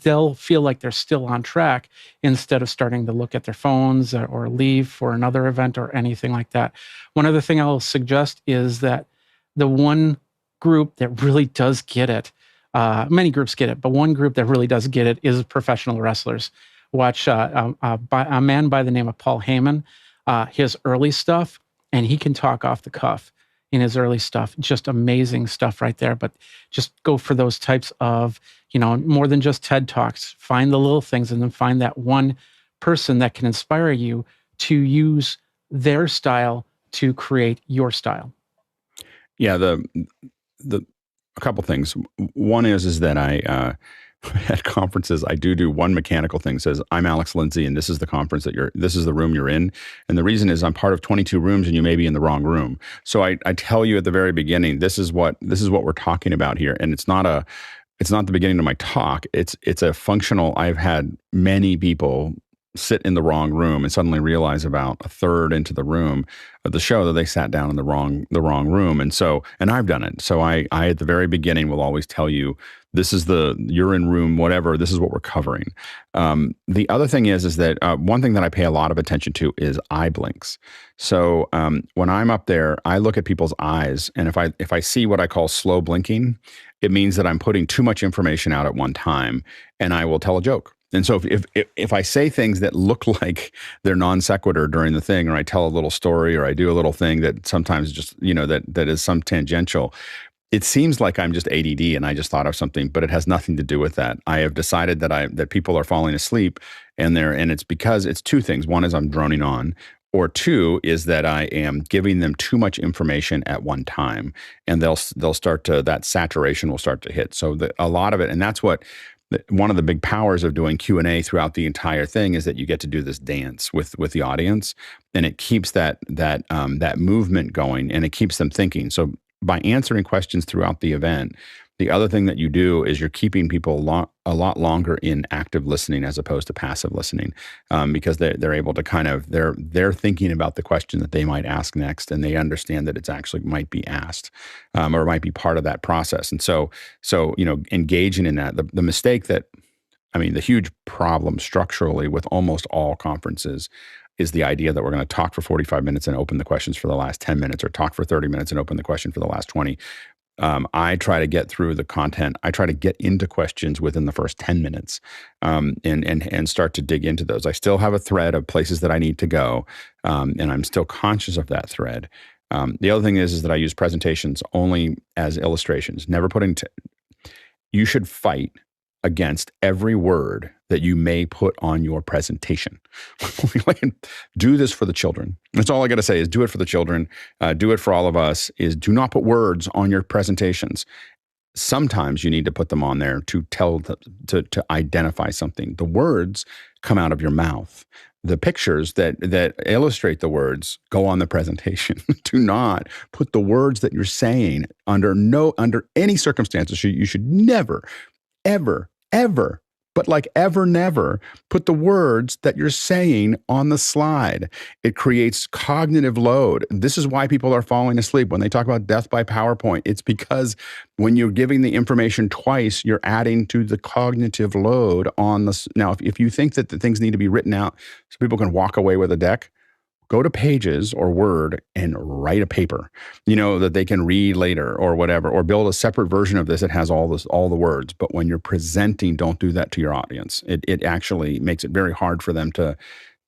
they'll feel like they're still on track instead of starting to look at their phones or leave for another event or anything like that. One other thing I'll suggest is that the one group that really does get it, many groups get it, but one group that really does get it is professional wrestlers. Watch a man by the name of Paul Heyman. His early stuff, and he can talk off the cuff in his early stuff. Just amazing stuff right there. But just go for those types of, more than just TED Talks. Find the little things, and then find that one person that can inspire you to use their style to create your style. Yeah, a couple things. One is that I at conferences, I do one mechanical thing. It says, I'm Alex Lindsay, and this is the conference this is the room you're in. And the reason is I'm part of 22 rooms, and you may be in the wrong room. So I tell you at the very beginning, this is what we're talking about here. And it's not the beginning of my talk. It's a functional. I've had many people sit in the wrong room and suddenly realize about a third into the room of the show that they sat down in the wrong room. And I've done it. So I at the very beginning will always tell you, you're in room, whatever, this is what we're covering. The other thing is that one thing that I pay a lot of attention to is eye blinks. So when I'm up there, I look at people's eyes, and if I see what I call slow blinking, it means that I'm putting too much information out at one time, and I will tell a joke. And so if I say things that look like they're non sequitur during the thing, or I tell a little story, or I do a little thing that sometimes just, that is some tangential, it seems like I'm just ADD and I just thought of something, but it has nothing to do with that. I have decided that people are falling asleep, and it's because it's two things. One is I'm droning on, or two is that I am giving them too much information at one time, and they'll start to, that saturation will start to hit. So a lot of it, and that's what, one of the big powers of doing Q&A throughout the entire thing is that you get to do this dance with the audience, and it keeps that movement going, and it keeps them thinking. So by answering questions throughout the event, the other thing that you do is you're keeping people a lot longer in active listening as opposed to passive listening, because they're able to kind of, they're thinking about the question that they might ask next, and they understand that it's actually might be asked, or might be part of that process. And so engaging in that, the mistake that, the huge problem structurally with almost all conferences is the idea that we're going to talk for 45 minutes and open the questions for the last 10 minutes, or talk for 30 minutes and open the question for the last 20. I try to get through the content. I try to get into questions within the first 10 minutes, and start to dig into those. I still have a thread of places that I need to go, and I'm still conscious of that thread. The other thing is that I use presentations only as illustrations, never putting. You should fight against every word that you may put on your presentation. Do this for the children. That's all I got to say is do it for the children. Do it for all of us, is do not put words on your presentations. Sometimes you need to put them on there to to identify something. The words come out of your mouth. The pictures that illustrate the words go on the presentation. Do not put the words that you're saying under any circumstances. You should never, ever, but like ever, never put the words that you're saying on the slide. It creates cognitive load. This is why people are falling asleep when they talk about death by PowerPoint. It's because when you're giving the information twice, you're adding to the cognitive load on the. Now, if you think that the things need to be written out so people can walk away with a deck, go to Pages or Word and write a paper, that they can read later or whatever, or build a separate version of this that has all the words. But when you're presenting, don't do that to your audience. It actually makes it very hard for them to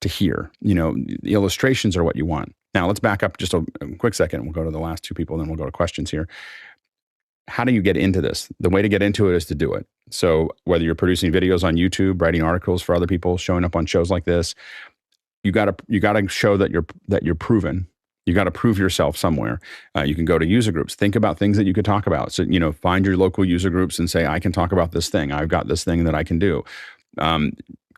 hear. The illustrations are what you want. Now let's back up just a quick second. We'll go to the last two people, then we'll go to questions here. How do you get into this? The way to get into it is to do it. So whether you're producing videos on YouTube, writing articles for other people, showing up on shows like this, you got to show that you're proven. You got to prove yourself somewhere. You can go to user groups. Think about things that you could talk about. So find your local user groups and say, I can talk about this thing. I've got this thing that I can do.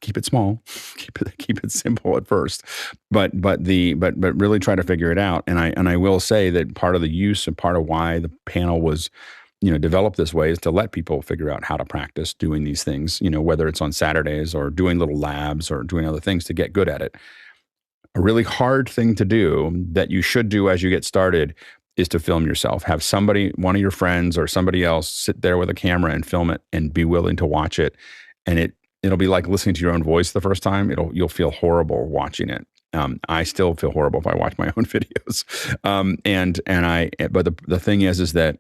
Keep it small. Keep it simple at first, but really try to figure it out. And I will say that part of the use and part of why the panel was developed this way is to let people figure out how to practice doing these things, whether it's on Saturdays or doing little labs or doing other things to get good at it. A really hard thing to do that you should do as you get started is to film yourself. Have somebody, one of your friends or somebody else, sit there with a camera and film it and be willing to watch it. And it'll be like listening to your own voice the first time. You'll feel horrible watching it. I still feel horrible if I watch my own videos. But the thing is that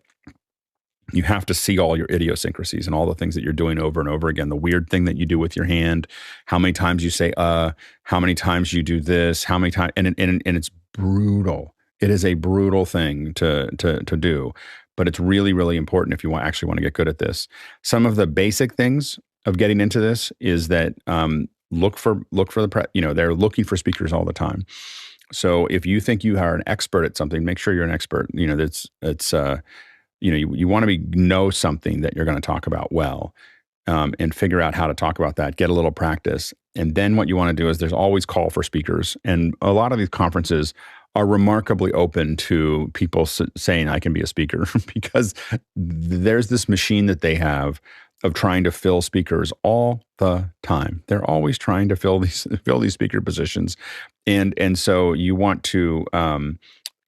you have to see all your idiosyncrasies and all the things that you're doing over and over again. The weird thing that you do with your hand, how many times you say, how many times you do this, how many times, and it's brutal. It is a brutal thing to do, but it's really, really important if you actually want to get good at this. Some of the basic things of getting into this is that look for they're looking for speakers all the time. So if you think you are an expert at something, make sure you're an expert. You want to know something that you're going to talk about well, and figure out how to talk about that, get a little practice. And then what you want to do is there's always call for speakers. And a lot of these conferences are remarkably open to people saying, I can be a speaker, because there's this machine that they have of trying to fill speakers all the time. They're always trying to fill these speaker positions. And so you want to,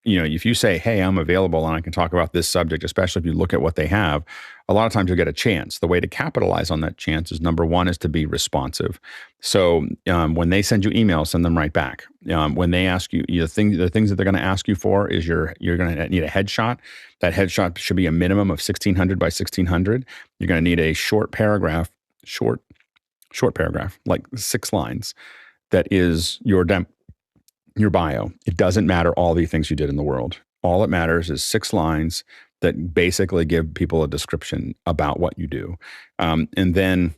if you say, hey, I'm available and I can talk about this subject, especially if you look at what they have, a lot of times you'll get a chance. The way to capitalize on that chance is, number one, is to be responsive. So when they send you emails, send them right back. When they ask you, the things that they're going to ask you for is you're going to need a headshot. That headshot should be a minimum of 1600 by 1600. You're going to need a short paragraph, like 6 lines, that is your bio. It doesn't matter all the things you did in the world. All that matters is 6 lines that basically give people a description about what you do. And then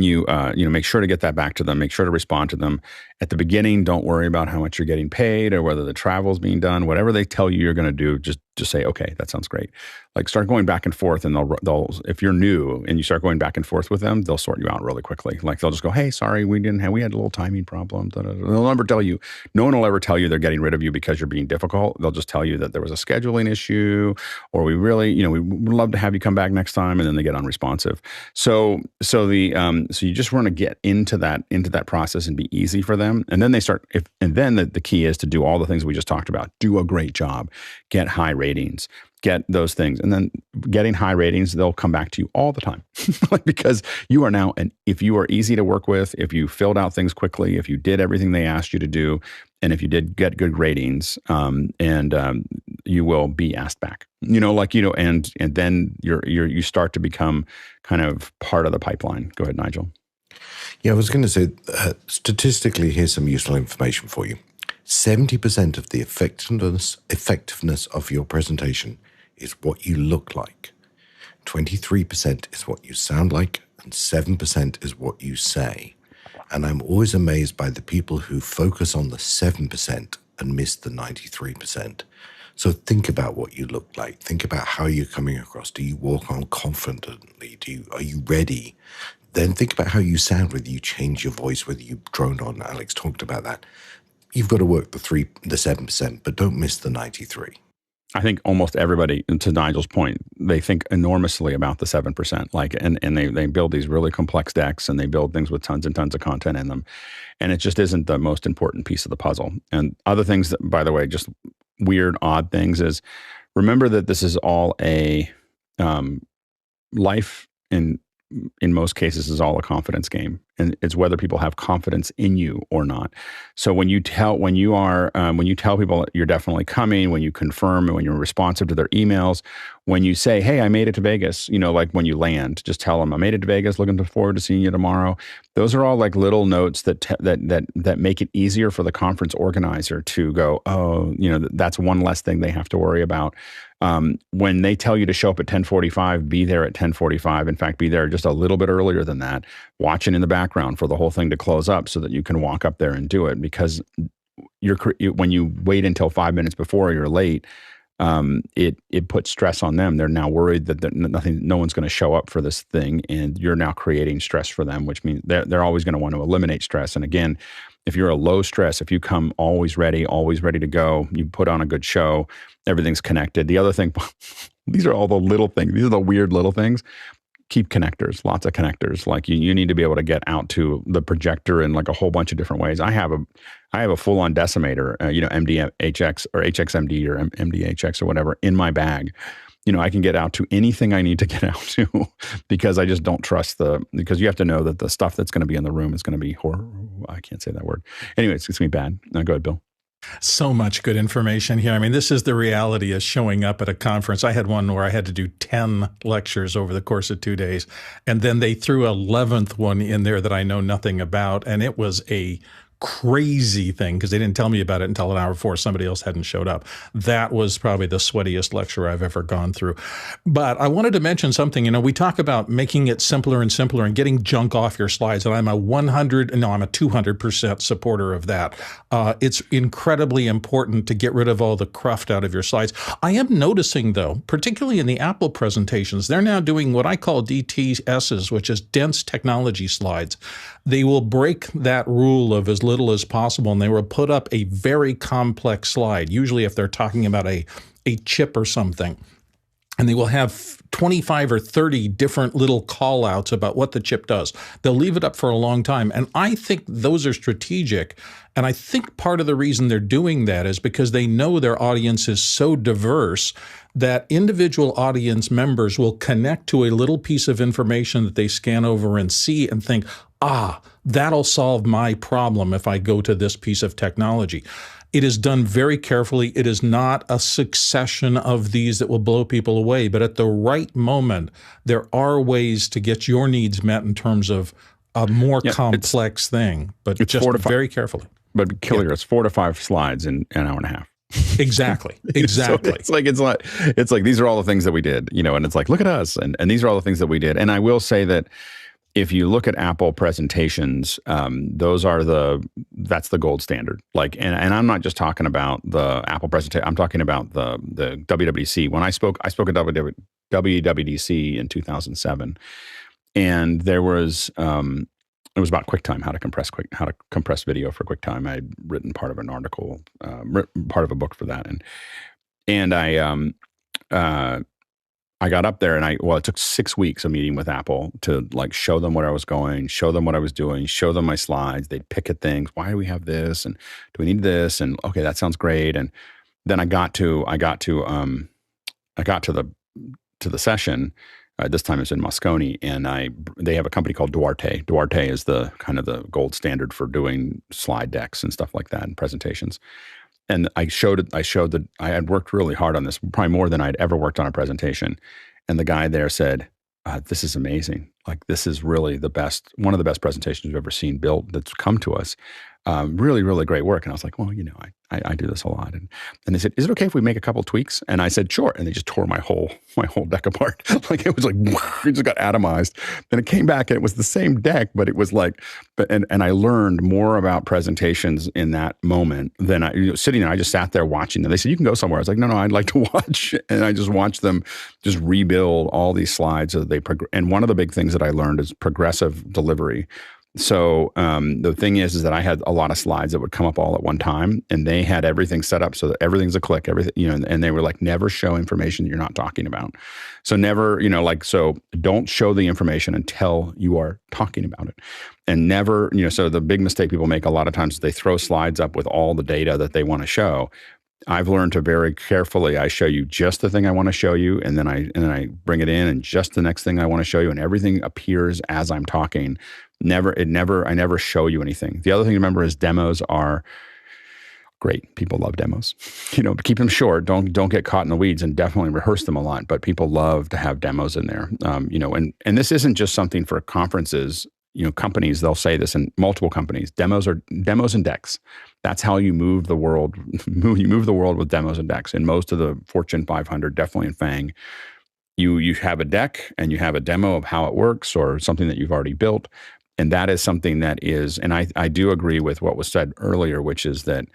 you make sure to get that back to them. Make sure to respond to them. At the beginning, don't worry about how much you're getting paid or whether the travel's being done. Whatever they tell you you're going to do, just say, okay, that sounds great. Like, start going back and forth, and they'll if you're new and you start going back and forth with them, they'll sort you out really quickly. Like, they'll just go, hey, sorry, we had a little timing problem. They'll never tell you. No one will ever tell you they're getting rid of you because you're being difficult. They'll just tell you that there was a scheduling issue, or we would love to have you come back next time, and then they get unresponsive. So you just want to get into that process and be easy for them. And then the key is to do all the things we just talked about. Do a great job. Get high ratings. Get those things. And then getting high ratings, they'll come back to you all the time. Because you are now, and if you are easy to work with, if you filled out things quickly, if you did everything they asked you to do, and if you did get good ratings, you will be asked back. And then you start to become kind of part of the pipeline. Go ahead, Nigel. Yeah, I was going to say, statistically, here's some useful information for you. 70% of the effectiveness of your presentation is what you look like. 23% is what you sound like, and 7% is what you say. And I'm always amazed by the people who focus on the 7% and miss the 93%. So think about what you look like. Think about how you're coming across. Do you walk on confidently? Are you ready? Then think about how you sound, whether you change your voice, whether you drone on. Alex talked about that. You've got to work the 7%, but don't miss the 93. I think almost everybody, to Nigel's point, they think enormously about the 7%. And they build these really complex decks, and they build things with tons and tons of content in them. And it just isn't the most important piece of the puzzle. And other things that, by the way, just weird, odd things is, remember that this is all a life in most cases is all a confidence game, and it's whether people have confidence in you or not. So when you tell people that you're definitely coming, when you confirm, and when you're responsive to their emails, when you say, "Hey, I made it to Vegas," like when you land, just tell them, "I made it to Vegas. Looking forward to seeing you tomorrow." Those are all like little notes that make it easier for the conference organizer to go, "Oh, that's one less thing they have to worry about." When they tell you to show up at 10:45, be there at 10:45. In fact, be there just a little bit earlier than that, watching in the background for the whole thing to close up so that you can walk up there and do it. Because when you wait until 5 minutes before you're late, it puts stress on them. They're now worried that no one's going to show up for this thing, and you're now creating stress for them, which means they're always going to want to eliminate stress. And again, if you're a low stress, if you come always ready to go, you put on a good show, everything's connected. The other thing, these are all the little things. These are the weird little things. Keep connectors, lots of connectors. Like you need to be able to get out to the projector in like a whole bunch of different ways. I have a full-on decimator, MDHX or HXMD or MDHX or whatever in my bag. I can get out to anything I need to get out to because I just don't trust because you have to know that the stuff that's going to be in the room is going to be I can't say that word. Anyway, it's going to be bad. Go ahead, Bill. So much good information here. I mean, this is the reality of showing up at a conference. I had one where I had to do 10 lectures over the course of 2 days, and then they threw a 11th one in there that I know nothing about, and it was a crazy thing because they didn't tell me about it until an hour before somebody else hadn't showed up. That was probably the sweatiest lecture I've ever gone through. But I wanted to mention something. We talk about making it simpler and simpler and getting junk off your slides, and I'm a 200% supporter of that. It's incredibly important to get rid of all the cruft out of your slides. I am noticing, though, particularly in the Apple presentations, they're now doing what I call DTSs, which is dense technology slides. They will break that rule of as little as possible, and they will put up a very complex slide, usually if they're talking about a chip or something. And they will have 25 or 30 different little call outs about what the chip does. They'll leave it up for a long time. And I think those are strategic. And I think part of the reason they're doing that is because they know their audience is so diverse that individual audience members will connect to a little piece of information that they scan over and see and think, that'll solve my problem if I go to this piece of technology. It is done very carefully. It is not a succession of these that will blow people away, but at the right moment, there are ways to get your needs met in terms of a more complex thing, but just very carefully. But it's 4 to 5 slides in an hour and a half. Exactly. So it's like these are all the things that we did, and it's like, look at us, and these are all the things that we did. And I will say that if you look at Apple presentations, that's the gold standard. And I'm not just talking about the Apple presentation. I'm talking about the WWDC. When I spoke at WWDC in 2007, and there was it was about QuickTime, how to compress video for QuickTime. I had written part of an article, part of a book for that, and I got up there and it took 6 weeks of meeting with Apple to show them where I was going, show them what I was doing, show them my slides. They'd pick at things. Why do we have this? And do we need this? And okay, that sounds great. And then I got to the session. This time it's in Moscone, and they have a company called Duarte. Duarte is the kind of the gold standard for doing slide decks and stuff like that and presentations. and I showed that I had worked really hard on this, probably more than I'd ever worked on a presentation. And the guy there said, this is amazing. Like, this is really one of the best presentations we've ever seen built that's come to us. Really, really great work. And I was like, well, I do this a lot. And they said, is it okay if we make a couple tweaks? And I said, sure. And they just tore my whole deck apart. Like, it was like, it just got atomized. And it came back and it was the same deck, but it was like, and I learned more about presentations in that moment than sitting there. I just sat there watching them. They said, you can go somewhere. I was like, no, I'd like to watch. And I just watched them just rebuild all these slides. And one of the big things that I learned is progressive delivery. So the thing is that I had a lot of slides that would come up all at one time, and they had everything set up so that everything's a click, everything, and they were like, never show information you're not talking about. So never, so don't show the information until you are talking about it. And never, so the big mistake people make a lot of times is they throw slides up with all the data that they want to show. I've learned to very carefully, I show you just the thing I want to show you, and then I bring it in, and just the next thing I want to show you, and everything appears as I'm talking. I never show you anything. The other thing to remember is demos are great. People love demos. Keep them short. Don't get caught in the weeds, and definitely rehearse them a lot. But people love to have demos in there. And this isn't just something for conferences. Companies, they'll say this in multiple companies. Demos and decks. That's how you move the world. You move the world with demos and decks. In most of the Fortune 500, definitely in FANG, you have a deck and you have a demo of how it works or something that you've already built. And that is something that is, and I do agree with what was said earlier, which is that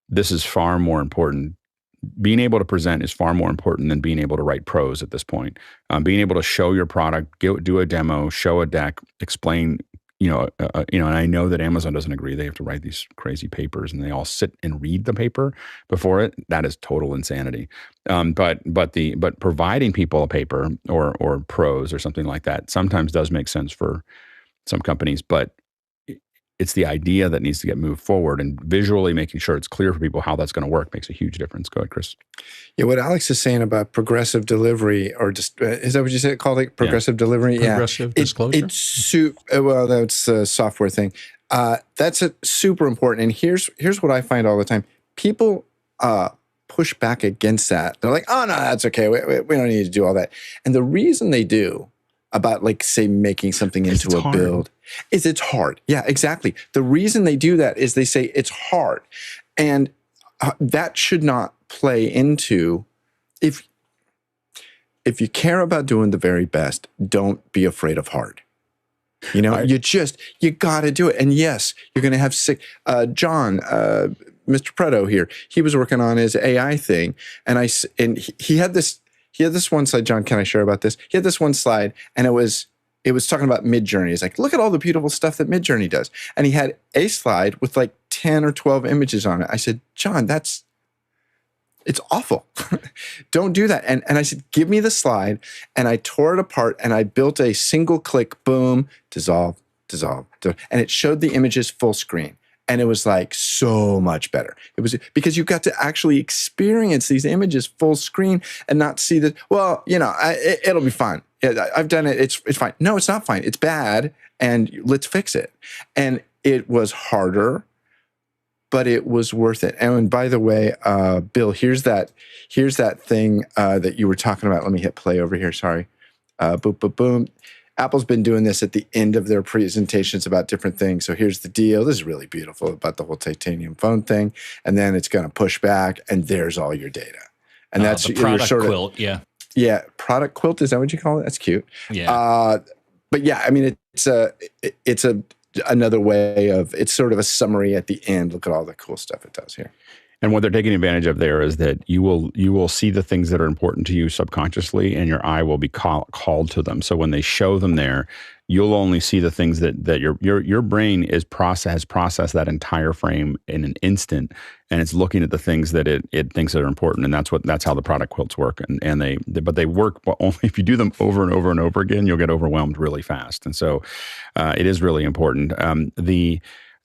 this is far more important. Being able to present is far more important than being able to write prose at this point. Being able to show your product, do a demo, show a deck, explain, and I know that Amazon doesn't agree. They have to write these crazy papers, and they all sit and read the paper before it. That is total insanity. But providing people a paper or prose or something like that sometimes does make sense for some companies, but it's the idea that needs to get moved forward, and visually making sure it's clear for people how that's going to work makes a huge difference. Go ahead, Chris. Yeah, what Alex is saying about progressive delivery, or just is that what you said? Called it progressive delivery? Progressive disclosure. Well, that's a software thing. That's super important. And here's what I find all the time: people push back against that. They're like, "Oh no, that's okay. We don't need to do all that." And the reason they do about, like, say, making something into a build is it's hard. Yeah, exactly. The reason they do that is they say it's hard. And that should not play into, if you care about doing the very best, don't be afraid of hard. You got to do it. And yes, you're going to have John, Mr. Preto here, he was working on his AI thing. And he had this one slide. John, can I share about this? He had this one slide, and it was talking about Midjourney. He's like, look at all the beautiful stuff that Midjourney does. And he had a slide with like 10 or 12 images on it. I said, John, it's awful. Don't do that. And I said, give me the slide. And I tore it apart, and I built a single click, boom, dissolve. And it showed the images full screen. And it was like so much better. It was because you got to actually experience these images full screen and not see that, well, it'll be fine. I've done it. It's fine. No, it's not fine. It's bad. And let's fix it. And it was harder, but it was worth it. And by the way, Bill, here's that thing that you were talking about. Let me hit play over here. Sorry. Boom, boom, boom. Apple's been doing this at the end of their presentations about different things. So here's the deal. This is really beautiful about the whole titanium phone thing. And then it's going to push back, and there's all your data. And that's the product quilt. Yeah. Yeah. Product quilt. Is that what you call it? That's cute. Yeah. But yeah, I mean, it's another way of, it's sort of a summary at the end. Look at all the cool stuff it does here. And what they're taking advantage of there is that you will see the things that are important to you subconsciously, and your eye will be called to them. So when they show them there, you'll only see the things that your brain has processed that entire frame in an instant, and it's looking at the things that it thinks that are important. And that's how the product quilts work. But they work only if you do them over and over and over again. You'll get overwhelmed really fast. And so it is really important.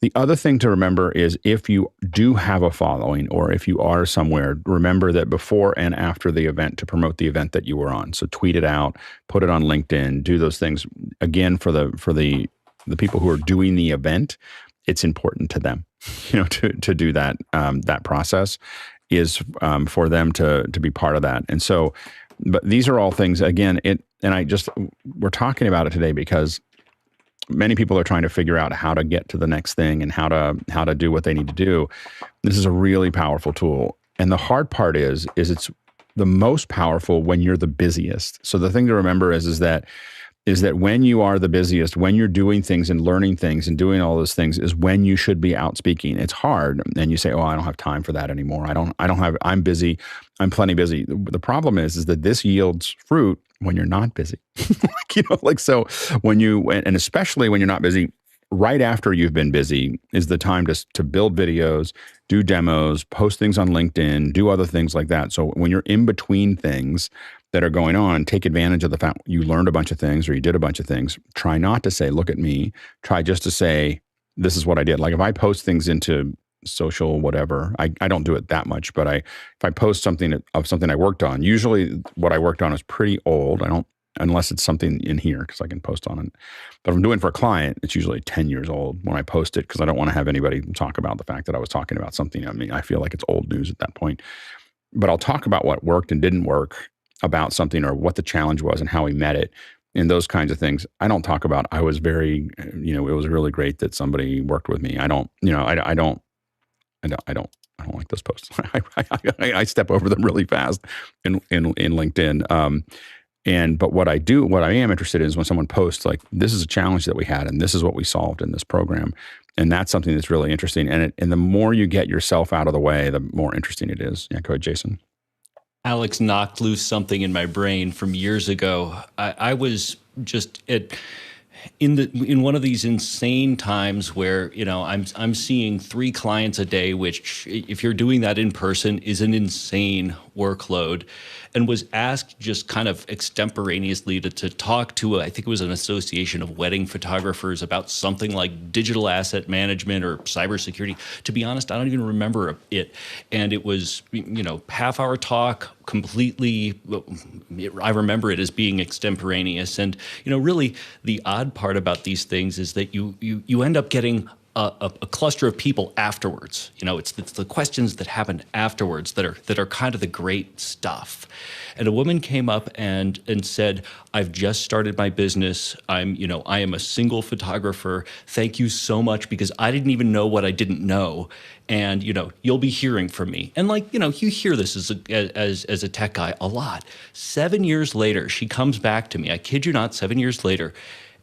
The other thing to remember is, if you do have a following, or if you are somewhere, remember that before and after the event, to promote the event that you were on. So tweet it out, put it on LinkedIn, do those things. Again, for the people who are doing the event, it's important to them. to do that that process is for them to be part of that. And so, but these are all things again. We're talking about it today because many people are trying to figure out how to get to the next thing and how to do what they need to do. This is a really powerful tool. And the hard part is it's the most powerful when you're the busiest. So the thing to remember is that when you are the busiest, when you're doing things and learning things and doing all those things is when you should be out speaking. It's hard. And you say, oh, I don't have time for that anymore. I'm busy. I'm plenty busy. The problem is that this yields fruit when you're not busy. So and especially when you're not busy, right after you've been busy is the time to build videos, do demos, post things on LinkedIn, do other things like that. So when you're in between things that are going on, take advantage of the fact you learned a bunch of things or you did a bunch of things. Try not to say, look at me. Try just to say, this is what I did. Like if I post things into social whatever, I don't do it that much, but if I post something of something I worked on, usually what I worked on is pretty old. Unless it's something in here because I can post on it. But if I'm doing for a client, it's usually 10 years old when I post it because I don't want to have anybody talk about the fact that I was talking about something. I mean, I feel like it's old news at that point. But I'll talk about what worked and didn't work about something or what the challenge was and how we met it and those kinds of things. I don't talk about, I was very, it was really great that somebody worked with me. I don't like those posts. I step over them really fast in LinkedIn. But what I am interested in is when someone posts like, this is a challenge that we had and this is what we solved in this program. And that's something that's really interesting. And the more you get yourself out of the way, the more interesting it is. Yeah, go ahead, Jason. Alex knocked loose something in my brain from years ago. I was just in one of these insane times where I'm seeing 3 clients a day, which if you're doing that in person is an insane workload, and was asked just kind of extemporaneously to talk to I think it was an association of wedding photographers about something like digital asset management or cybersecurity. To be honest, I don't even remember it. And it was, half-hour talk, completely, I remember it as being extemporaneous. And, really the odd part about these things is that you end up getting a cluster of people afterwards. It's the questions that happen afterwards that are kind of the great stuff. And a woman came up and said, I've just started my business. I am a single photographer. Thank you so much because I didn't even know what I didn't know. And, you'll be hearing from me. And you hear this as a tech guy a lot. 7 years later, she comes back to me. I kid you not, 7 years later,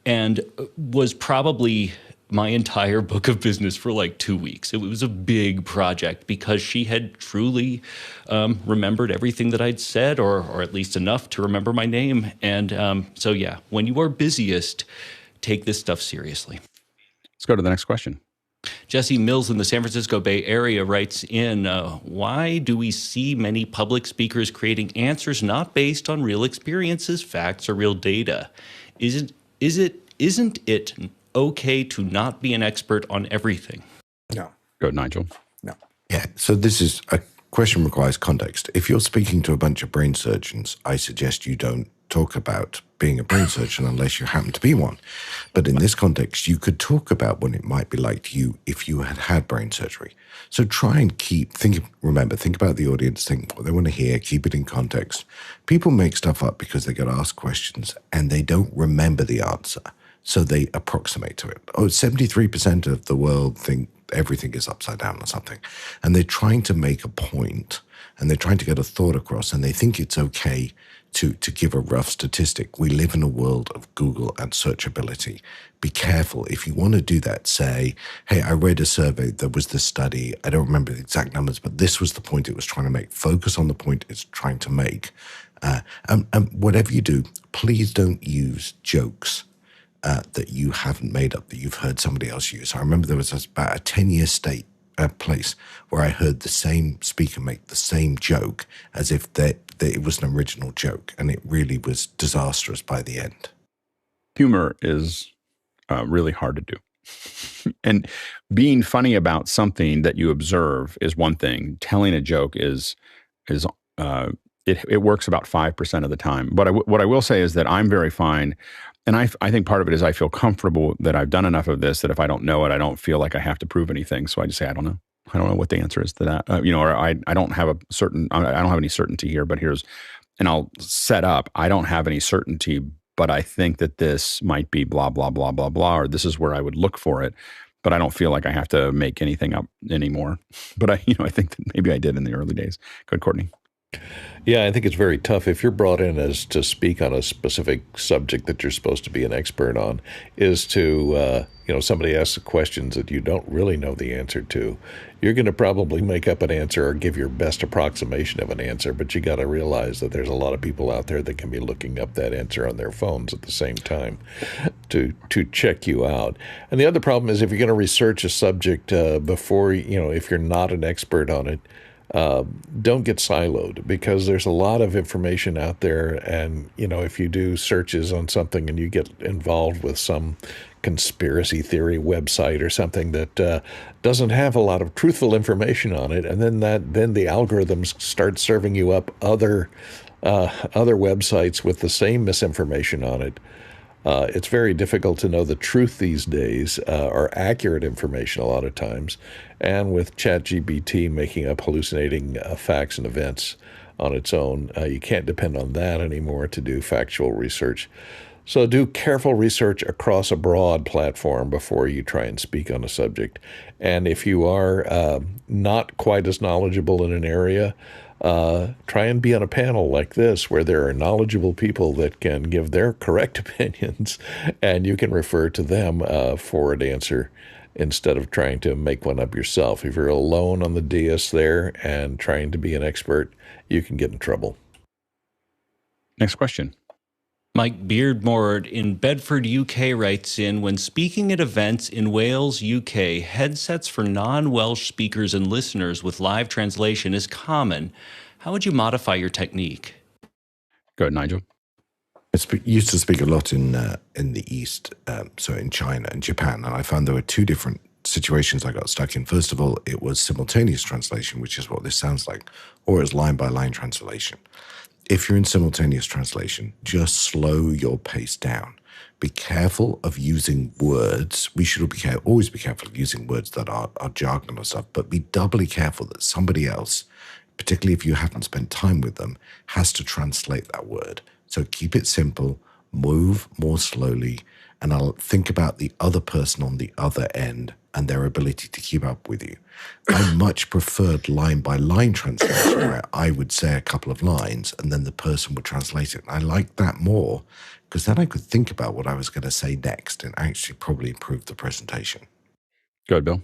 and was probably my entire book of business for like 2 weeks. It was a big project because she had truly remembered everything that I'd said, or at least enough to remember my name. And so, yeah, when you are busiest, take this stuff seriously. Let's go to the next question. Jesse Mills in the San Francisco Bay Area writes in, why do we see many public speakers creating answers not based on real experiences, facts, or real data? Isn't it okay to not be an expert on everything? No. Go, Nigel. No. Yeah. So this is a question requires context. If you're speaking to a bunch of brain surgeons, I suggest you don't talk about being a brain surgeon unless you happen to be one. But in this context, you could talk about what it might be like to you if you had had brain surgery. So try and think about the audience, think what they want to hear, keep it in context. People make stuff up because they get asked questions and they don't remember the answer. So they approximate to it. 73% of the world think everything is upside down or something. And they're trying to make a point and they're trying to get a thought across and they think it's okay to give a rough statistic. We live in a world of Google and searchability. Be careful. If you want to do that, say, hey, I read a survey, there was this study, I don't remember the exact numbers, but this was the point it was trying to make. Focus on the point it's trying to make. And whatever you do, please don't use jokes that you haven't made up, that you've heard somebody else use. I remember there was about a 10-year place where I heard the same speaker make the same joke as if it was an original joke, and it really was disastrous by the end. Humor is really hard to do. And being funny about something that you observe is one thing. Telling a joke it works about 5% of the time. But what I will say is that I'm very fine And I think part of it is I feel comfortable that I've done enough of this that if I don't know it, I don't feel like I have to prove anything. So I just say, I don't know. I don't know what the answer is to that. Or I don't have I don't have any certainty here, but and I'll set up, I don't have any certainty, but I think that this might be blah, blah, blah, blah, blah, or this is where I would look for it. But I don't feel like I have to make anything up anymore. But I think that maybe I did in the early days. Go ahead, Courtney. Yeah, I think it's very tough if you're brought in as to speak on a specific subject that you're supposed to be an expert on, is to, somebody asks questions that you don't really know the answer to. You're going to probably make up an answer or give your best approximation of an answer, but you got to realize that there's a lot of people out there that can be looking up that answer on their phones at the same time to check you out. And the other problem is if you're going to research a subject before, if you're not an expert on it, don't get siloed, because there's a lot of information out there. And, if you do searches on something and you get involved with some conspiracy theory website or something that doesn't have a lot of truthful information on it, and then the algorithms start serving you up other websites with the same misinformation on it. It's very difficult to know the truth these days, or accurate information a lot of times. And with ChatGPT making up hallucinating facts and events on its own, you can't depend on that anymore to do factual research. So do careful research across a broad platform before you try and speak on a subject. And if you are not quite as knowledgeable in an area, try and be on a panel like this where there are knowledgeable people that can give their correct opinions, and you can refer to them for an answer instead of trying to make one up yourself. If you're alone on the dais there and trying to be an expert, you can get in trouble. Next question. Mike Beardmore in Bedford, UK writes in, when speaking at events in Wales, UK, headsets for non-Welsh speakers and listeners with live translation is common. How would you modify your technique? Go ahead, Nigel. I used to speak a lot in the East, so in China and Japan, and I found there were two different situations I got stuck in. First of all, it was simultaneous translation, which is what this sounds like, or it's line-by-line translation. If you're in simultaneous translation, just slow your pace down. Be careful of using words. We should always be careful of using words that are jargon or stuff, but be doubly careful that somebody else, particularly if you haven't spent time with them, has to translate that word. So keep it simple, move more slowly, and I'll think about the other person on the other end and their ability to keep up with you. I much preferred line-by-line translation, where I would say a couple of lines and then the person would translate it. And I liked that more because then I could think about what I was going to say next and actually probably improve the presentation. Go ahead, Bill.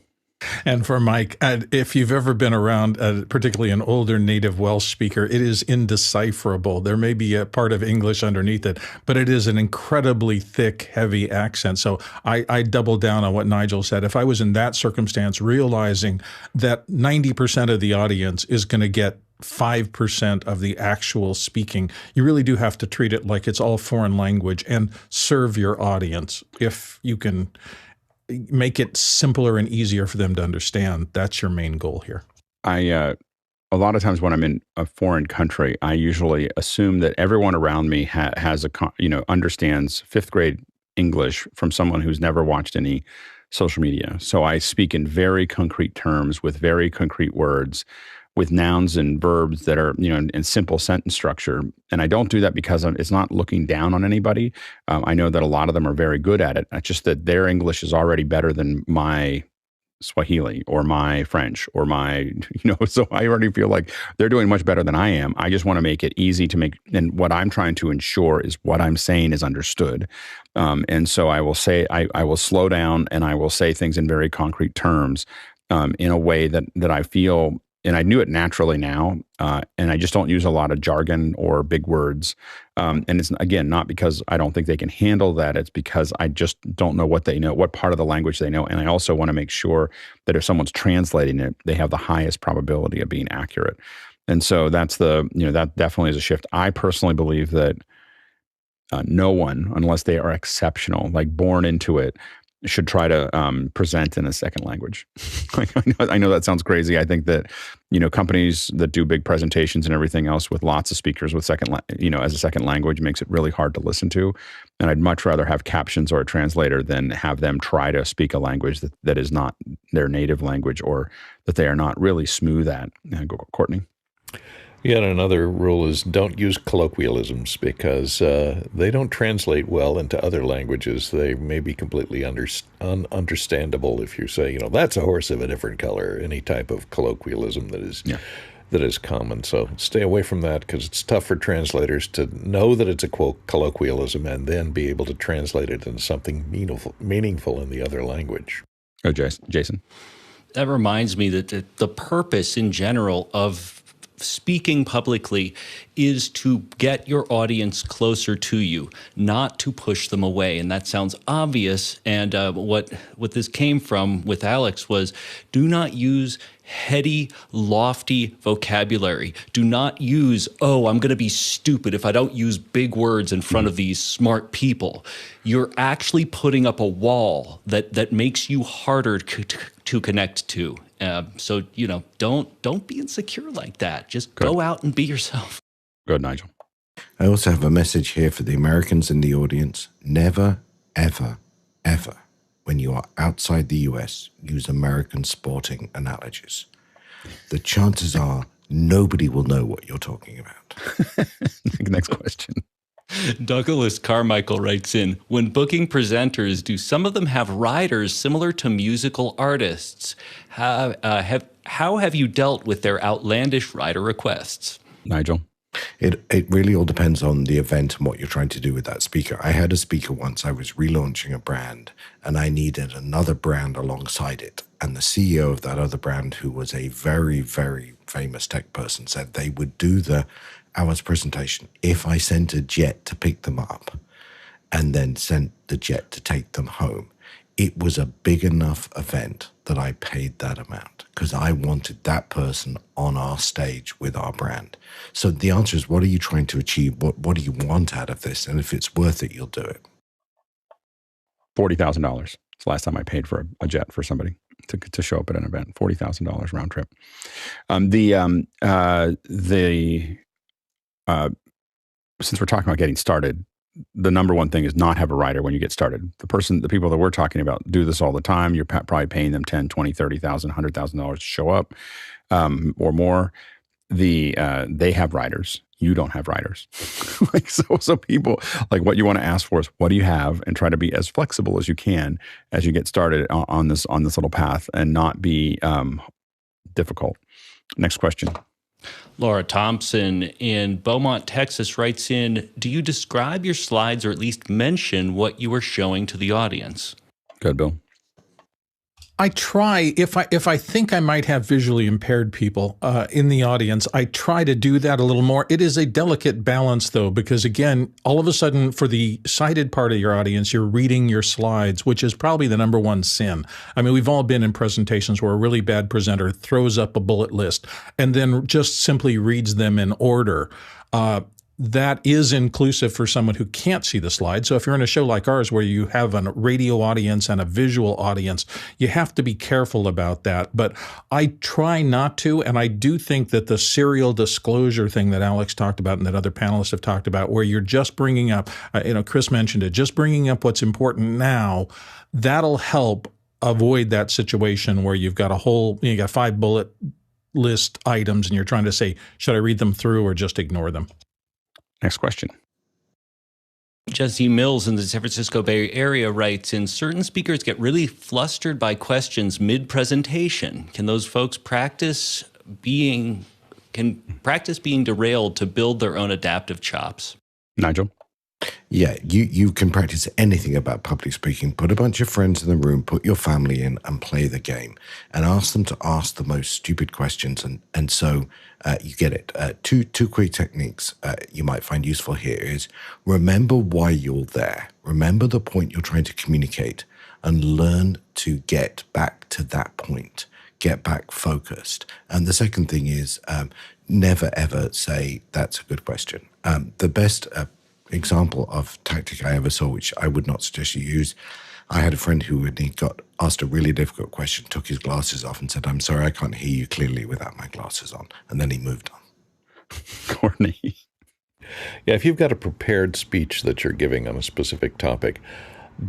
And for Mike, if you've ever been around, particularly an older native Welsh speaker, it is indecipherable. There may be a part of English underneath it, but it is an incredibly thick, heavy accent. So I double down on what Nigel said. If I was in that circumstance, realizing that 90% of the audience is going to get 5% of the actual speaking, you really do have to treat it like it's all foreign language and serve your audience. If you can make it simpler and easier for them to understand, that's your main goal here. A lot of times when I'm in a foreign country, I usually assume that everyone around me understands fifth grade English from someone who's never watched any social media. So I speak in very concrete terms with very concrete words, with nouns and verbs that are, in simple sentence structure. And I don't do that because it's not looking down on anybody. I know that a lot of them are very good at it. It's just that their English is already better than my Swahili or my French or my, so I already feel like they're doing much better than I am. I just want to make it easy to make, and what I'm trying to ensure is what I'm saying is understood. And so I will say, I will slow down and I will say things in very concrete terms in a way that I feel, and I knew it naturally now, and I just don't use a lot of jargon or big words. And it's, again, not because I don't think they can handle that. It's because I just don't know what they know, what part of the language they know. And I also want to make sure that if someone's translating it, they have the highest probability of being accurate. And so that's that definitely is a shift. I personally believe that no one, unless they are exceptional, like born into it, should try to present in a second language. Like, I know that sounds crazy. I think that, companies that do big presentations and everything else with lots of speakers with as a second language makes it really hard to listen to. And I'd much rather have captions or a translator than have them try to speak a language that is not their native language or that they are not really smooth at. Courtney? Yeah, and another rule is don't use colloquialisms because they don't translate well into other languages. They may be completely ununderstandable if you say, that's a horse of a different color, any type of colloquialism that is common. So stay away from that because it's tough for translators to know that it's a colloquialism and then be able to translate it into something meaningful in the other language. Oh, Jason? That reminds me that the purpose in general of speaking publicly is to get your audience closer to you, not to push them away. And that sounds obvious. And what this came from with Alex was do not use heady, lofty vocabulary. Do not use, I'm going to be stupid if I don't use big words in front of these smart people. You're actually putting up a wall that makes you harder to connect to. So, don't be insecure like that. Just go out and be yourself. Good, Nigel. I also have a message here for the Americans in the audience. Never, ever, ever, when you are outside the US, use American sporting analogies. The chances are nobody will know what you're talking about. Next question. Douglas Carmichael writes in, when booking presenters, do some of them have riders similar to musical artists? How have you dealt with their outlandish rider requests? Nigel? It really all depends on the event and what you're trying to do with that speaker. I had a speaker once, I was relaunching a brand, and I needed another brand alongside it. And the CEO of that other brand, who was a very, very famous tech person, said they would do the hour's presentation if I sent a jet to pick them up and then sent the jet to take them home. It was a big enough event that I paid that amount because I wanted that person on our stage with our brand. So the answer is, what are you trying to achieve? What do you want out of this? And if it's worth it, you'll do it. $40,000. It's the last time I paid for a jet for somebody to show up at an event. $40,000 round trip. Since we're talking about getting started, the number one thing is not have a rider when you get started. The people that we're talking about do this all the time. You're probably paying them $10,000, $20,000, $30,000, $100,000 to show up or more. They have riders. You don't have riders. So people, like, what you want to ask for is, what do you have? And try to be as flexible as you can as you get started on this little path and not be difficult. Next question. Laura Thompson in Beaumont, Texas writes in, do you describe your slides or at least mention what you are showing to the audience? Good, Bill. I try, if I think I might have visually impaired people in the audience, I try to do that a little more. It is a delicate balance, though, because, again, all of a sudden, for the sighted part of your audience, you're reading your slides, which is probably the number one sin. I mean, we've all been in presentations where a really bad presenter throws up a bullet list and then just simply reads them in order. That is inclusive for someone who can't see the slide. So if you're in a show like ours where you have a radio audience and a visual audience, you have to be careful about that. But I try not to, and I do think that the serial disclosure thing that Alex talked about and that other panelists have talked about, where you're just bringing up, Chris mentioned it, just bringing up what's important now, that'll help avoid that situation where you've got you got 5 bullet list items and you're trying to say, should I read them through or just ignore them? Next question. Jesse Mills in the San Francisco Bay Area writes in, certain speakers get really flustered by questions mid-presentation. Can those folks practice being derailed to build their own adaptive chops? Nigel? Yeah, you can practice anything about public speaking. Put a bunch of friends in the room, put your family in, and play the game. And ask them to ask the most stupid questions. And so you get it. Two quick techniques you might find useful here is remember why you're there. Remember the point you're trying to communicate and learn to get back to that point. Get back focused. And the second thing is never, ever say, that's a good question. The best example of tactic I ever saw, which I would not suggest you use, I had a friend who, when he got asked a really difficult question, took his glasses off and said, "I'm sorry, I can't hear you clearly without my glasses on." And then he moved on. Courtney. Yeah, if you've got a prepared speech that you're giving on a specific topic,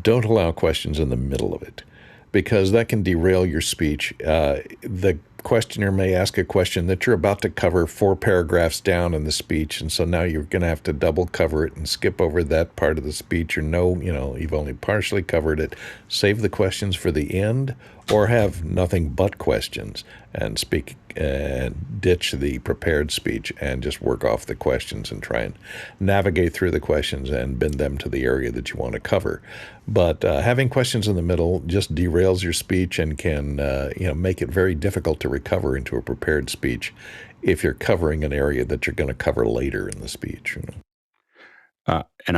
don't allow questions in the middle of it, because that can derail your speech. The questioner may ask a question that you're about to cover 4 paragraphs down in the speech, and so now you're going to have to double cover it and skip over that part of the speech, or you've only partially covered it. Save the questions for the end, or have nothing but questions and speak and ditch the prepared speech and just work off the questions and try and navigate through the questions and bend them to the area that you want to cover. But having questions in the middle just derails your speech and can make it very difficult to recover into a prepared speech if you're covering an area that you're going to cover later in the speech. And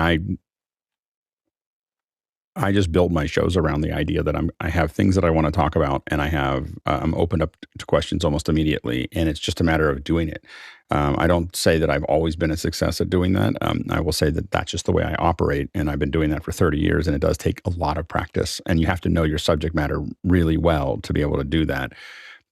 I just build my shows around the idea that I have things that I want to talk about, and I'm open up to questions almost immediately, and it's just a matter of doing it. I don't say that I've always been a success at doing that. I will say that that's just the way I operate, and I've been doing that for 30 years, and it does take a lot of practice, and you have to know your subject matter really well to be able to do that.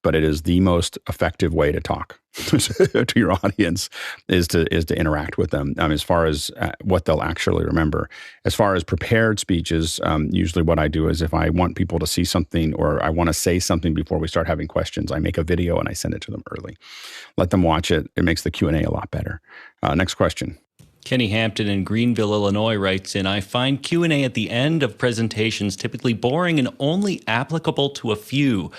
But it is the most effective way to talk to your audience is to interact with them. As far as what they'll actually remember, as far as prepared speeches, usually what I do is if I want people to see something or I want to say something before we start having questions, I make a video and I send it to them early. Let them watch it. It makes the Q&A a lot better. Next question. Kenny Hampton in Greenville, Illinois writes in, I find Q&A at the end of presentations typically boring and only applicable to a few.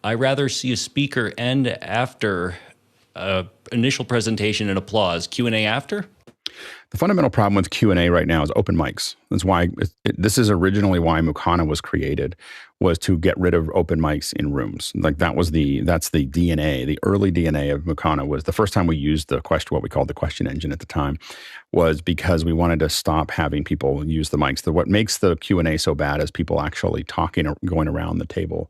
I rather see a speaker end after initial presentation and applause. Q&A after? The fundamental problem with Q&A right now is open mics. That's why this is originally why McConaugheys was created, was to get rid of open mics in rooms. Like that's the DNA, the early DNA of McConaugheys was the first time we used what we called the question engine at the time, was because we wanted to stop having people use the mics. What makes the Q&A so bad is people actually talking or going around the table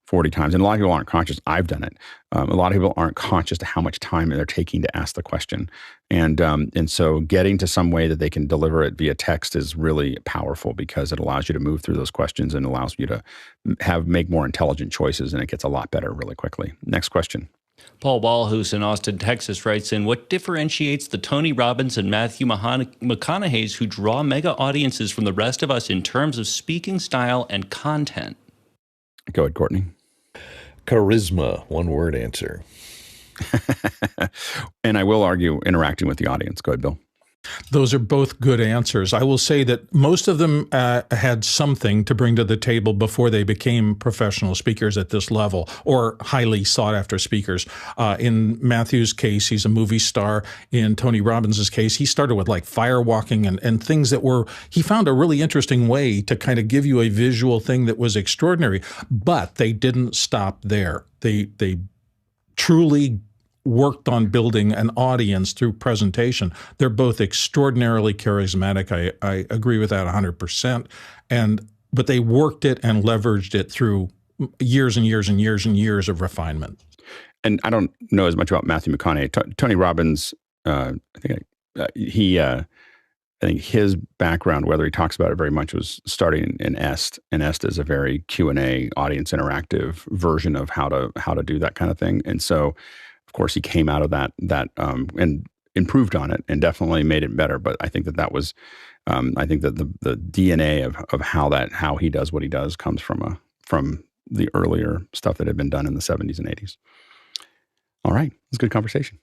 40 times. And a lot of people aren't conscious. I've done it. A lot of people aren't conscious to how much time they're taking to ask the question. And so getting to some way that they can deliver it via text is really powerful because it allows you to move through those questions and allows you to make more intelligent choices, and it gets a lot better really quickly. Next question. Paul Walhus in Austin, Texas writes in, what differentiates the Tony Robbins and Matthew McConaugheys who draw mega audiences from the rest of us in terms of speaking style and content? Go ahead, Courtney. Charisma, one word answer. And I will argue interacting with the audience. Go ahead, Bill. Those are both good answers. I will say that most of them had something to bring to the table before they became professional speakers at this level or highly sought after speakers. In Matthew's case, he's a movie star. In Tony Robbins' case, he started with like firewalking and things that he found a really interesting way to kind of give you a visual thing that was extraordinary, but they didn't stop there. They truly worked on building an audience through presentation. They're both extraordinarily charismatic. I agree with that 100%. But they worked it and leveraged it through years and years and years and years of refinement. And I don't know as much about Matthew McConaughey. Tony Robbins, I think his background, whether he talks about it very much, was starting in EST, and EST is a very Q&A, audience interactive version of how to do that kind of thing. And so, of course, he came out of that and improved on it and definitely made it better. But I think that was, I think that the DNA of how he does what he does comes from the earlier stuff that had been done in the 70s and 80s. All right. It's a good conversation.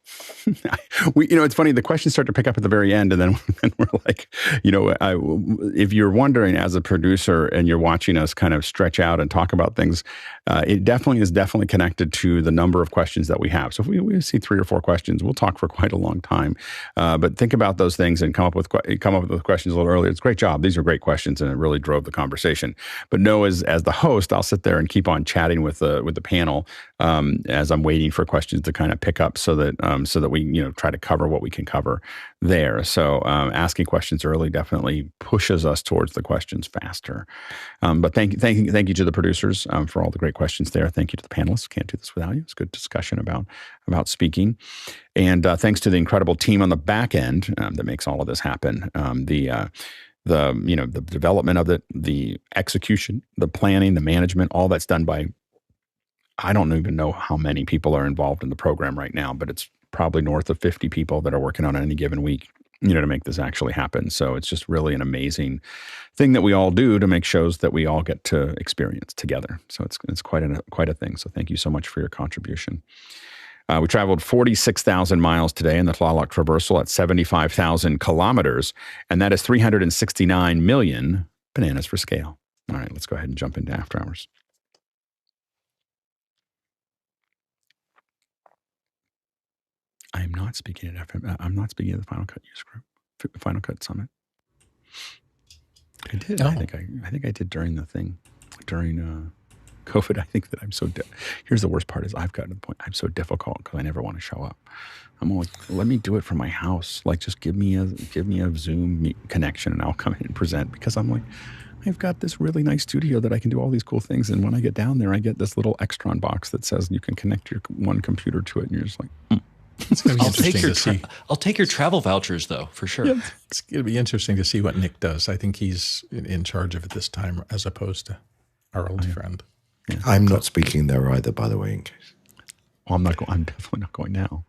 It's funny. The questions start to pick up at the very end, and then we're like, if you're wondering as a producer and you're watching us kind of stretch out and talk about things, it definitely is connected to the number of questions that we have. So if we see 3 or 4 questions, we'll talk for quite a long time. But think about those things and come up with the questions a little earlier. It's a great job. These are great questions, and it really drove the conversation. But no, as the host, I'll sit there and keep on chatting with the panel as I'm waiting for questions to kind of pick up so that we try to cover what we can cover there. So asking questions early definitely pushes us towards the questions faster. But thank you to the producers for all the great questions there. Thank you to the panelists. Can't do this without you. It's a good discussion about speaking. And thanks to the incredible team on the back end that makes all of this happen. the development of it, the execution, the planning, the management, all that's done by, I don't even know how many people are involved in the program right now, but it's probably north of 50 people that are working on any given week, to make this actually happen. So it's just really an amazing thing that we all do to make shows that we all get to experience together. So it's quite a thing. So thank you so much for your contribution. We traveled 46,000 miles today in the Tlaloc Traversal at 75,000 kilometers, and that is 369 million bananas for scale. All right, let's go ahead and jump into After Hours. I am not speaking at FM. I'm not speaking at the Final Cut Use Group, Final Cut Summit. I did. Oh. I think I did during the thing, during COVID. I think that I'm so. Here's the worst part: is I've gotten to the point I'm so difficult because I never want to show up. I'm always, let me do it from my house. Like, just give me a Zoom connection, and I'll come in and present, because I'm like, I've got this really nice studio that I can do all these cool things. And when I get down there, I get this little Extron box that says you can connect your one computer to it, and you're just like. It's going to be interesting to see. I'll take your travel vouchers, though, for sure. Yeah, it's going to be interesting to see what Nick does. I think he's in charge of it this time, as opposed to our old friend. Yeah. I'm not speaking there either, by the way, in case. Well, I'm definitely not going now.